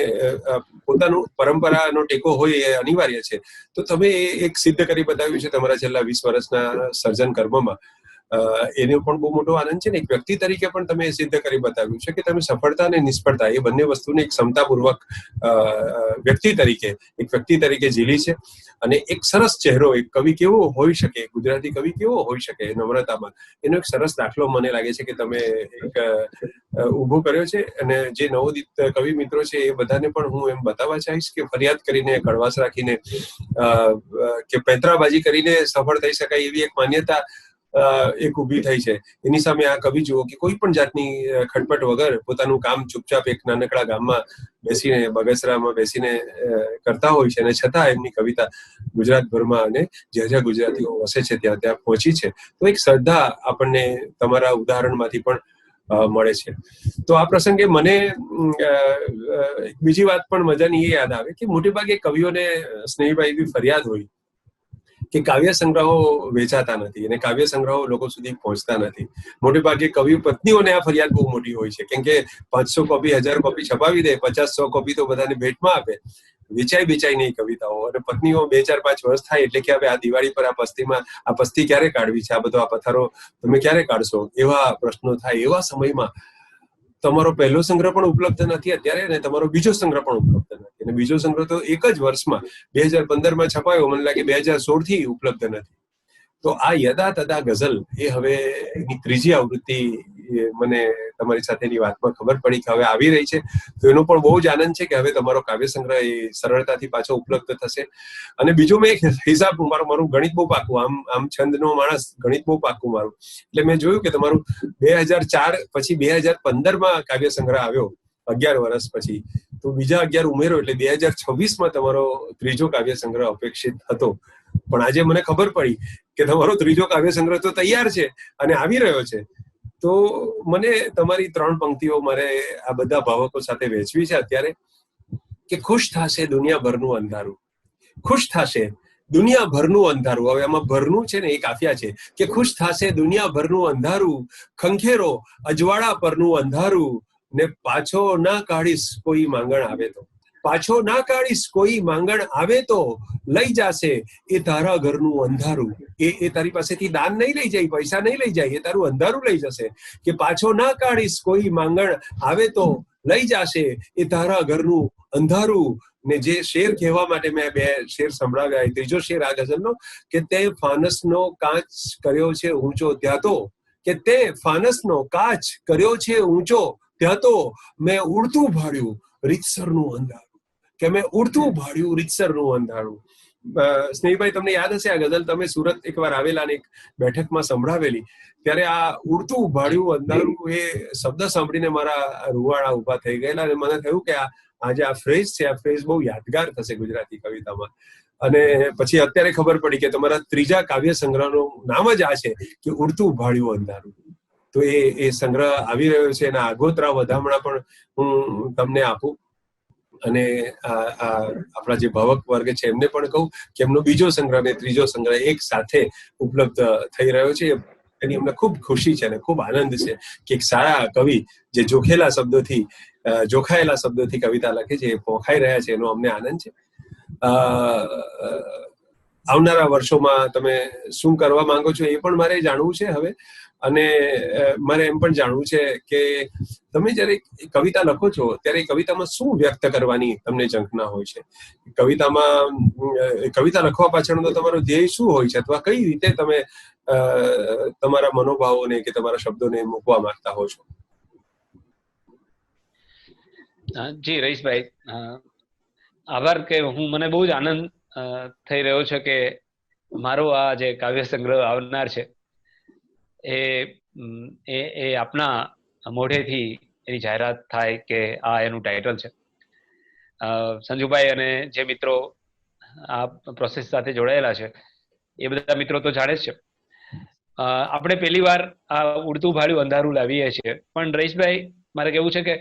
પોતાનું પરંપરાનો ટેકો હોય એ અનિવાર્ય છે. તો તમે એક સિદ્ધ કરી બતાવ્યું છે તમારા છેલ્લા 20 વર્ષના સર્જન કર્મમાં. એનો પણ બહુ મોટો આનંદ છે ને. એક વ્યક્તિ તરીકે પણ તમે સિદ્ધ કરી બતાવ્યું છે કે તમે સફળતા અને નિષ્ફળતા એ બંને વસ્તુને એક ક્ષમતાપૂર્વક વ્યક્તિ તરીકે ઝીલી છે. અને એક સરસ ચહેરો, એક કવિ કેવો હોઈ શકે, ગુજરાતી કવિ કેવો હોઈ શકે નમ્રતામાં, એનો એક સરસ દાખલો મને લાગે છે કે તમે એક ઉભો કર્યો છે. અને જે નવોદિત કવિ મિત્રો છે એ બધાને પણ હું એમ બતાવવા ચાહીશ કે ફરિયાદ કરીને, કડવાશ રાખીને કે પેંતરાબાજી કરીને સફળ થઈ શકાય એવી એક માન્યતા એક ઊભી થઈ છે. એની સામે આ કવિ જુઓ કે કોઈ પણ જાતની ખટપટ વગર પોતાનું કામ ચૂપચાપ એક નાનકડા ગામમાં બેસીને, બગસરામાં બેસીને કરતા હોય છે, અને છતાં એમની કવિતા ગુજરાતભરમાં અને જ્યાં જ્યાં ગુજરાતીઓ વસે છે ત્યાં ત્યાં પહોંચી છે. તો એક શ્રદ્ધા આપણને તમારા ઉદાહરણમાંથી પણ મળે છે. તો આ પ્રસંગે મને બીજી વાત પણ મજાની એ યાદ આવે કે મોટે ભાગે કવિઓને સ્નેહીભાઈ એવી ફરિયાદ હોય કે કાવ્ય સંગ્રહો વેચાતા નથી અને કાવ્ય સંગ્રહો લોકો સુધી પહોંચતા નથી. મોટે ભાગે કવિ પત્નીઓને આ ફરિયાદ બહુ મોટી હોય છે, કેમ કે 500 કોપી, 1000 કોપી છપાવી દે, 50-100 કોપી તો બધાને ભેટમાં આપે, વેચાઈ નહીં કવિતાઓ, અને પત્નીઓ 2-4-5 વર્ષ થાય એટલે કે હવે આ દિવાળી પર આ પસ્તી ક્યારે કાઢવી છે, આ બધો આ પથારો તમે ક્યારે કાઢશો, એવા પ્રશ્નો થાય. એવા સમયમાં તમારો પહેલો સંગ્રહ પણ ઉપલબ્ધ નથી અત્યારે, અને તમારો બીજો સંગ્રહ પણ ઉપલબ્ધ નથી, અને બીજો સંગ્રહ તો એક જ વર્ષમાં 2015 છપાયો, મને લાગે 2016 થી ઉપલબ્ધ નથી. તો આ યદા તદા ગઝલ એ હવે એની ત્રીજી આવૃત્તિ મને તમારી સાથેની વાતમાં ખબર પડી કે હવે આવી રહી છે. તો એનો પણ બહુ જ આનંદ છે કે હવે તમારો કાવ્ય સંગ્રહ એ સરળતાથી પાછો ઉપલબ્ધ થશે. અને બીજું મેં એક હિસાબ, મારું ગણિત બહુ પાકું, આમ છંદનો માણસ, ગણિત બહુ પાકું મારું, એટલે મેં જોયું કે તમારું 2004 પછી 2015 કાવ્ય સંગ્રહ આવ્યો, 11 વર્ષ પછી, તો બીજા 11 ઉમેરો એટલે 2026 તમારો ત્રીજો કાવ્ય સંગ્રહ અપેક્ષિત હતો. પણ આજે મને ખબર પડી કે તમારો ત્રીજો કાવ્ય સંગ્રહ તો તૈયાર છે અને આવી રહ્યો છે. તો મને તમારી 3 પંક્તિઓ મારે આ બધા ભાવકો સાથે વહેંચવી છે અત્યારે, કે ખુશ થશે દુનિયાભરનું અંધારું, ખુશ થશે દુનિયાભરનું અંધારું. હવે આમાં ભરનું છે ને, એ કાફિયા છે, કે ખુશ થશે દુનિયાભરનું અંધારું, ખંખેરો અજવાળા પરનું અંધારું, ને પાછો ના કાઢીશ કોઈ માંગણ આવે તો, પાછો ના કાઢીશ કોઈ માંગણ આવે તો, લઈ જશે એ તારા ઘરનું અંધારું. એ તારી પાસેથી દાન નહીં લઈ જાય, પૈસા નહીં લઈ જાય, એ તારું અંધારું લઈ જશે. કે પાછો ના કાઢીશ કોઈ માંગણ આવે તો, લઈ જશે એ તારા ઘરનું અંધારું. ને જે શેર કહેવા માટે મેં 2 શેર સંભળાવ્યા, ત્રીજો શેર આ ગઝલનો, કે તે ફાનસનો કાચ કર્યો છે ઊંચો ત્યાં તો, કે તે ફાનસનો કાચ કર્યો છે ઊંચો ત્યાં તો, મેં ઉડતું ભાળ્યું રીતસરનું અંધારું, કે મેં ઉડતું ભાળ્યું રીતસરનું અંધારું. સ્નેહીભાઈ, તમને યાદ હશે આ ગઝલ તમે સુરત એકવાર આવેલા અને એક બેઠકમાં સંભળાવેલી, ત્યારે આ ઉડતું ભાળ્યું અંધારું એ શબ્દ સાંભળીને મારા રૂવાડા ઉભા થઈ ગયેલા, અને મને થયું કે આજે આ ફ્રેઝ છે, આ ફ્રેઝ બહુ યાદગાર થશે ગુજરાતી કવિતામાં. અને પછી અત્યારે ખબર પડી કે તમારા ત્રીજા કાવ્ય સંગ્રહનું નામ જ આ છે, કે ઉડતું ભાળ્યું અંધારું. તો એ સંગ્રહ આવી રહ્યો છે, એના આગોતરા વધામણા પણ હું તમને આપું, અને આપણા જે ભાવક વર્ગ છે એમને પણ કહું કે એમનો બીજો સંગ્રહ ને ત્રીજો સંગ્રહ એક સાથે ઉપલબ્ધ થઈ રહ્યો છે. એની અમને ખૂબ ખુશી છે અને ખૂબ આનંદ છે કે એક સારા કવિ જે જોખાયેલા શબ્દોથી કવિતા લખે છે, એ પોખાઈ રહ્યા છે, એનો અમને આનંદ છે. આવનારા વર્ષોમાં તમે શું કરવા માંગો છો એ પણ મારે જાણવું છે હવે. અને મારે એમ પણ જાણવું છે કે તમે જ્યારે કવિતા લખો છો ત્યારે કવિતામાં શું વ્યક્ત કરવાની તમને ઝંખના હોય છે? કવિતા લખવા પાછળનો તમારો ધ્યેય શું હોય છે, અથવા કઈ રીતે તમે તમારા મનોભાવોને કે તમારા શબ્દોને મૂકવા માંગતા હો છો? જી રહીશભાઈ, આભાર કે મને બહુ જ આનંદ થઈ રહ્યો છે કે મારો આ જે કાવ્ય સંગ્રહ આવનાર છે એ આપના મોઢેથી એની જાહેરાત થાય કે આ એનું ટાઇટલ છે. સંજુભાઈ અને જે મિત્રો આ પ્રોસેસ સાથે જોડાયેલા છે એ બધા મિત્રો તો જાણે જ છે. આપણે પહેલી વાર આ ઉડતું ભાળ્યું અંધારું લાવીએ છીએ, પણ રહીશભાઈ મારે કહેવું છે કે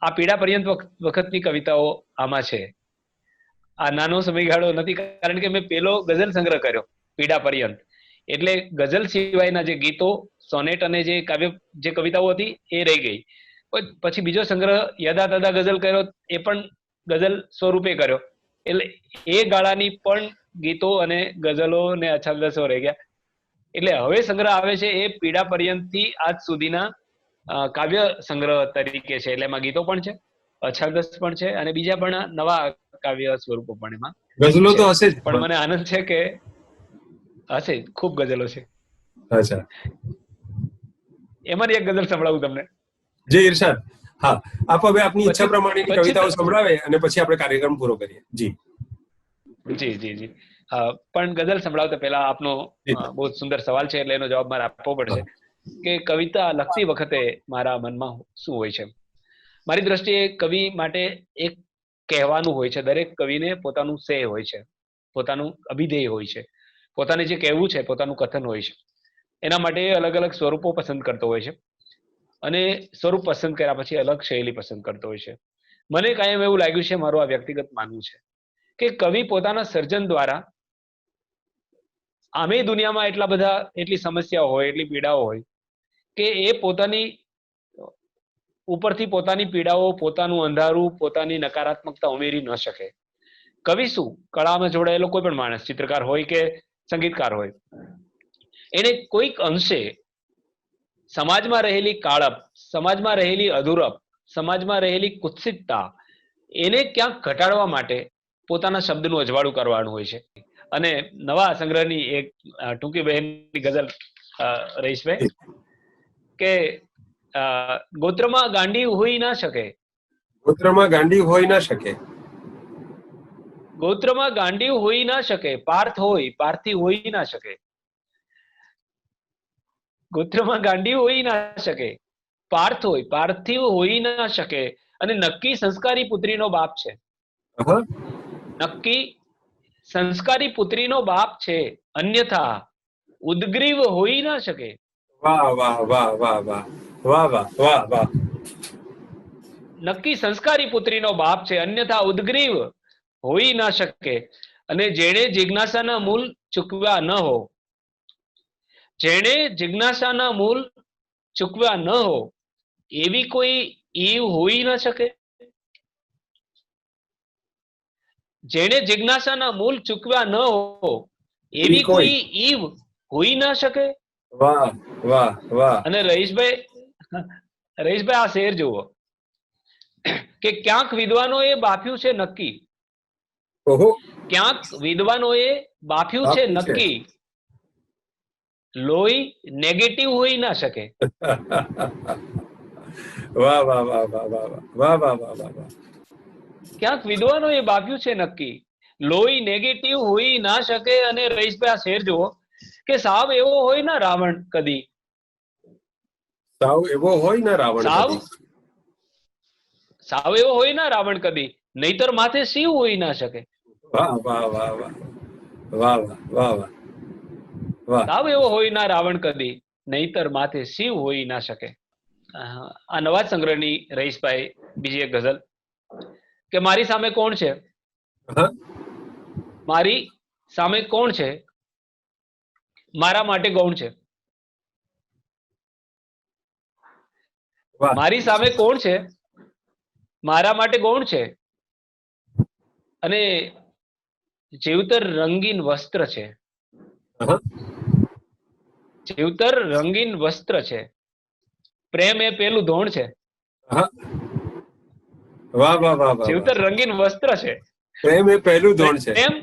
આ પીડા પર્યંત વખતની કવિતાઓ આમાં છે. આ નાનો સમયગાળો નથી, કારણ કે મેં પેલો ગઝલ સંગ્રહ કર્યો પીડા પર્યંત, એટલે ગઝલ સિવાયના જે ગીતો, સોનેટ અને જે કવિતાઓ હતી એ રહી ગઈ. પછી બીજો સંગ્રહ યદા તદા ગઝલ કર્યો, એ પણ ગઝલ સ્વરૂપે કર્યો, એટલે એ ગાળાની પણ ગીતો અને ગઝલો ને અછાંદસો રહી ગયા. એટલે હવે સંગ્રહ આવે છે એ પીડા પર્યંત થી આજ સુધીના કાવ્ય સંગ્રહ તરીકે છે. એટલે એમાં ગીતો પણ છે, અછાંદસ પણ છે, અને બીજા પણ નવા કાવ્ય સ્વરૂપો પણ એમાં ગઝલો તો હશે જ. પણ મને આનંદ છે કે હશે, ખૂબ ગઝલો છે. અચ્છા, એમાંથી એક ગઝલ સંભળાવું તમને. જે ઇરશાદ, હા, આપ હવે આપની ઈચ્છા પ્રમાણેની કવિતાઓ સંભળાવે અને પછી આપણે કાર્યક્રમ પૂરો કરીએ. જી જી જી જી પણ ગઝલ સંભળાવતા પહેલા આપનો બહુ સુંદર સવાલ છે, એટલે એનો જવાબ મારે આપવો પડશે કે કવિતા લખતી વખતે મારા મનમાં શું હોય છે. મારી દ્રષ્ટિએ કવિ માટે એક કહેવાનું હોય છે. દરેક કવિને પોતાનું સે હોય છે, પોતાનું અભિધેય હોય છે, પોતાને જે કહેવું છે, પોતાનું કથન હોય છે. એના માટે અલગ અલગ સ્વરૂપો પસંદ કરતો હોય છે, અને સ્વરૂપ પસંદ કર્યા પછી અલગ શૈલી પસંદ કરતો હોય છે. મને કાયમ એવું લાગ્યું છે, મારું આ વ્યક્તિગત માનવું છે, કે કવિ પોતાના સર્જન દ્વારા આમે દુનિયામાં એટલી સમસ્યાઓ હોય, એટલી પીડાઓ હોય, કે એ પોતાની ઉપરથી પોતાની પીડાઓ, પોતાનું અંધારું, પોતાની નકારાત્મકતા ઉમેરી ન શકે. કવિ શું, કળામાં જોડાયેલો કોઈ પણ માણસ, ચિત્રકાર હોય કે સંગીતકાર હોય, એને કોઈક અંશે સમાજમાં રહેલી કાળપ, સમાજમાં રહેલી અધૂરપ, સમાજમાં રહેલી કુત્સિતતા એને ક્યાંક ઘટાડવા માટે પોતાના શબ્દનું અજવાળું કરવાનું હોય છે. અને નવા સંગ્રહની એક ટૂંકી બહેનની ગઝલ રહીશભાઈ, કે ગોત્રમાં ગાંડી હોઈ ના શકે, ગોત્રમાં ગાંડી હોઈ ના શકે, ગોત્રમાં ગાંડી હોઈ ના શકે, પાર્થ હોય પાર્થી હોઈ ના શકે, ગોત્રમાં ગાંડી હોઈ ના શકે, પાર્થ હોય પાર્થિવ હોઈ ના શકે, અને નક્કી સંસ્કારી પુત્રીનો બાપ છે. નક્કી સંસ્કારી પુત્રીનો બાપ છે, અન્યથા ઉદ્ગ્રીવ હોઈ ના શકે. વાહ વાહ વાહ વાહ વાહ વાહ વાહ વાહ વાહ. નક્કી સંસ્કારી પુત્રીનો બાપ છે, અન્યથા ઉદ્ગ્રીવ હોઈ ના શકે. અને જેણે જિજ્ઞાસાના મૂલ ચૂકવ્યા ન હો, જેણે જિજ્ઞાસાના મૂલ ચૂકવ્યા ન હો, એવી કોઈ ઈવ હોઈ ન શકે. જેણે જિજ્ઞાસાના મૂલ ચૂકવ્યા ન હો, એવી કોઈ ઈવ હોઈ ના શકે. વાહ વાહ વાહ. અને રહીશભાઈ આ શેર જુઓ, કે ક્યાંક વિદ્વાનોએ બાફ્યું છે નક્કી, ક્યાંક વિદ્વાનોએ બાફ્યું છે નક્કી, લોહી નેગેટિવ હોઈ ના શકે. વાહ વાહ વાહ વાહ વાહ વાહ વાહ વાહ વાહ વાહ. ક્યાંક વિદ્વાનોએ બાફ્યું છે નક્કી, લોહી નેગેટિવ હોઈ ના શકે. અને રહીશભાઈ આ શેર જુઓ, કે સાવ એવો હોય ના રાવણ કદી, સાવ એવો હોય ના રાવણ કદી, સાવ એવો હોય ના રાવણ કદી, નહીતર માથે શિવ હોઈ ના શકે. વાહ વાહ વાહ વાહ વાહ વાહ વાહ વાહ વાહ. સાવ એવો હોય ના રાવણ કદી, નહીતર માથે શિવ હોઈ ના શકે. આ નવા સંગ્રહની રહીશભાઈ બીજી એક ગઝલ, કે મારી સામે કોણ છે, મારી સામે કોણ છે, મારા માટે ગૌણ છે. મારી સામે કોણ છે, મારા માટે ગૌણ છે, અને જીવતર રંગીન વસ્ત્ર છે. જીવતર રંગીન વસ્ત્ર છે, પ્રેમ એ પેલું ધોણ છે. વાહ વાહ વાહ વાહ. જીવતર રંગીન વસ્ત્ર છે, પ્રેમ એ પહેલું ધોણ છે. પ્રેમ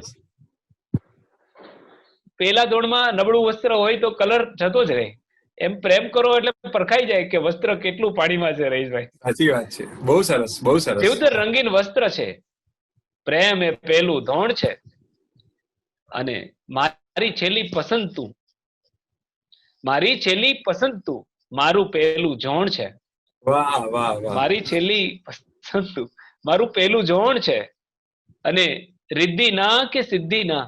પેલા ધોણમાં નબળું વસ્ત્ર હોય તો કલર જતો જ રહે, એમ પ્રેમ કરો એટલે પરખાઈ જાય કે વસ્ત્ર કેટલું પાણીમાં છે. રહીશભાઈ સાચી વાત છે, બહુ સરસ બહુ સરસ. જીવતર રંગીન વસ્ત્ર છે, પ્રેમ એ પેલું ધોણ છે, અને મારી છેલ્લી પસંદ તું, મારી છેલ્લી પસંદ તું, મારું પહેલું જોણ છે. વાહ વાહ વાહ. મારી છેલ્લી પસંદ તું, મારું પહેલું જોણ છે, અને રિદ્ધિ ના કે સિદ્ધિ ના,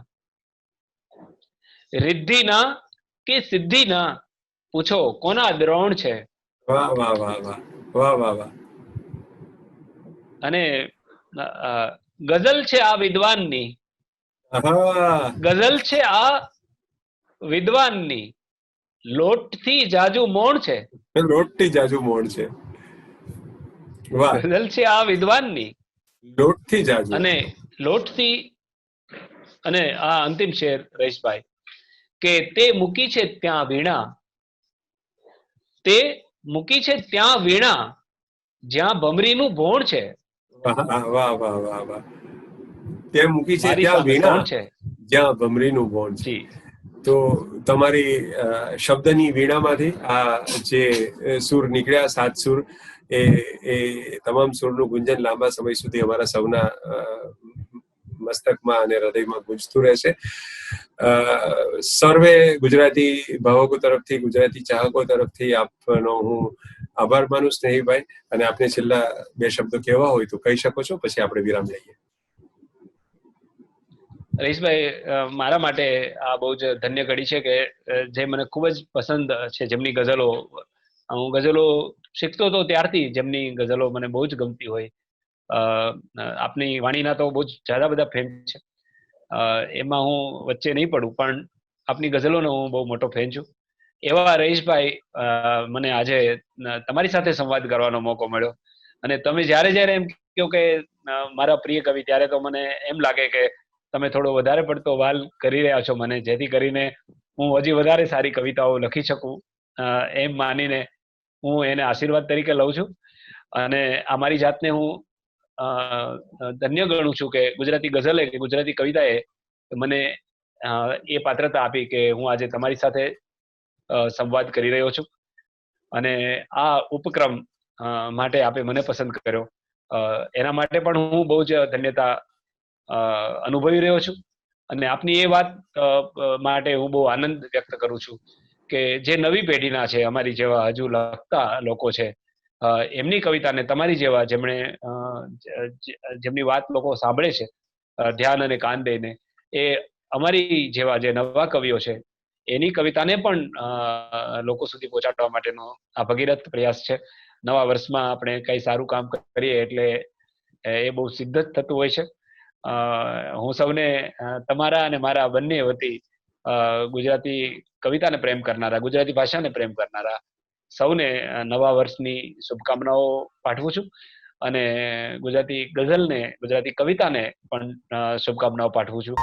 રિદ્ધિ ના કે સિદ્ધિ ના, પૂછો કોના દ્રોણ છે. વાહ વાહ વાહ વાહ વાહ વાહ વાહ. અને ગઝલ છે આ વિદ્વાનની, ગઝલ છે આ વિદ્વાનની, લોટથી જાજુ મોણ છે. લોટથી જાજુ મોણ છે. વાહ. ગઝલ છે આ વિદ્વાનની, લોટથી જાજુ, અને લોટથી, અને આ અંતિમ શેર રહીશભાઈ, કે તે મૂકી છે ત્યાં વીણા, તે મૂકી છે ત્યાં વીણા, જ્યાં ભમરીનું ભોણ છે. વાહ વાહ વાહ વાહ વાહ. તે મૂકી છે મારી ત્યાં સામે વીણા, કોણ છે. જ્યાં ભમરીનું ભોણ છે. જી. તો તમારી શબ્દની વીણામાંથી આ જે સૂર નીકળ્યા, 7 સૂર, એ તમામ સૂરનું ગુંજન લાંબા સમય સુધી અમારા સૌના મસ્તકમાં અને હૃદયમાં ગુંજતું રહેશે. સર્વે ગુજરાતી ભાવકો તરફથી, ગુજરાતી ચાહકો તરફથી આપનો હું આભાર માનું સ્નેહીભાઈ. અને આપણે છેલ્લા 2 શબ્દો કહેવા હોય તો કહી શકો છો, પછી આપણે વિરામ લઈએ. રહીશભાઈ, મારા માટે આ બહુ જ ધન્ય ઘડી છે, કે જે મને ખૂબ જ પસંદ છે, જેમની ગઝલો હું ગઝલો શીખતો હતો ત્યારથી જેમની ગઝલો મને બહુ જ ગમતી હોય. આપની વાણીના તો બહુ જ જ્યાદા બધા ફેન છે, એમાં હું વચ્ચે નહીં પડું, પણ આપની ગઝલોનો હું બહુ મોટો ફેન છું. એવા રહીશભાઈ મને આજે તમારી સાથે સંવાદ કરવાનો મોકો મળ્યો, અને તમે જ્યારે જ્યારે એમ કહો કે મારા પ્રિય કવિ, ત્યારે તો મને એમ લાગે કે તમે થોડો વધારે પડતો વાલ કરી રહ્યા છો મને, જેથી કરીને હું હજી વધારે સારી કવિતાઓ લખી શકું, એમ માનીને હું એને આશીર્વાદ તરીકે લઉં છું. અને આ મારી જાતને હું ધન્ય ગણું છું કે ગુજરાતી ગઝલે કે ગુજરાતી કવિતાએ મને એ પાત્રતા આપી કે હું આજે તમારી સાથે સંવાદ કરી રહ્યો છું. અને આ ઉપક્રમ માટે આપે મને પસંદ કર્યો, એના માટે પણ હું બહુ જ ધન્યતા અનુભવી રહ્યો છું. અને આપની એ વાત માટે હું બહુ આનંદ વ્યક્ત કરું છું કે જે નવી પેઢીના છે, અમારી જેવા હજુ લખતા લોકો છે, એમની કવિતાને તમારી જેવા જેમની વાત લોકો સાંભળે છે ધ્યાન અને કાન દઈને, એ અમારી જેવા જે નવા કવિઓ છે એની કવિતાને પણ લોકો સુધી પહોંચાડવા માટેનો આ ભગીરથ પ્રયાસ છે. નવા વર્ષમાં આપણે કઈ સારું કામ કરીએ એટલે એ બહુ સિદ્ધ જ થતું હોય છે. હું સૌને તમારા અને મારા બંને વતી ગુજરાતી કવિતાને પ્રેમ કરનારા, ગુજરાતી ભાષાને પ્રેમ કરનારા સૌને નવા વર્ષની શુભકામનાઓ પાઠવું છું. અને ગુજરાતી ગઝલને, ગુજરાતી કવિતાને પણ શુભકામનાઓ પાઠવું છું.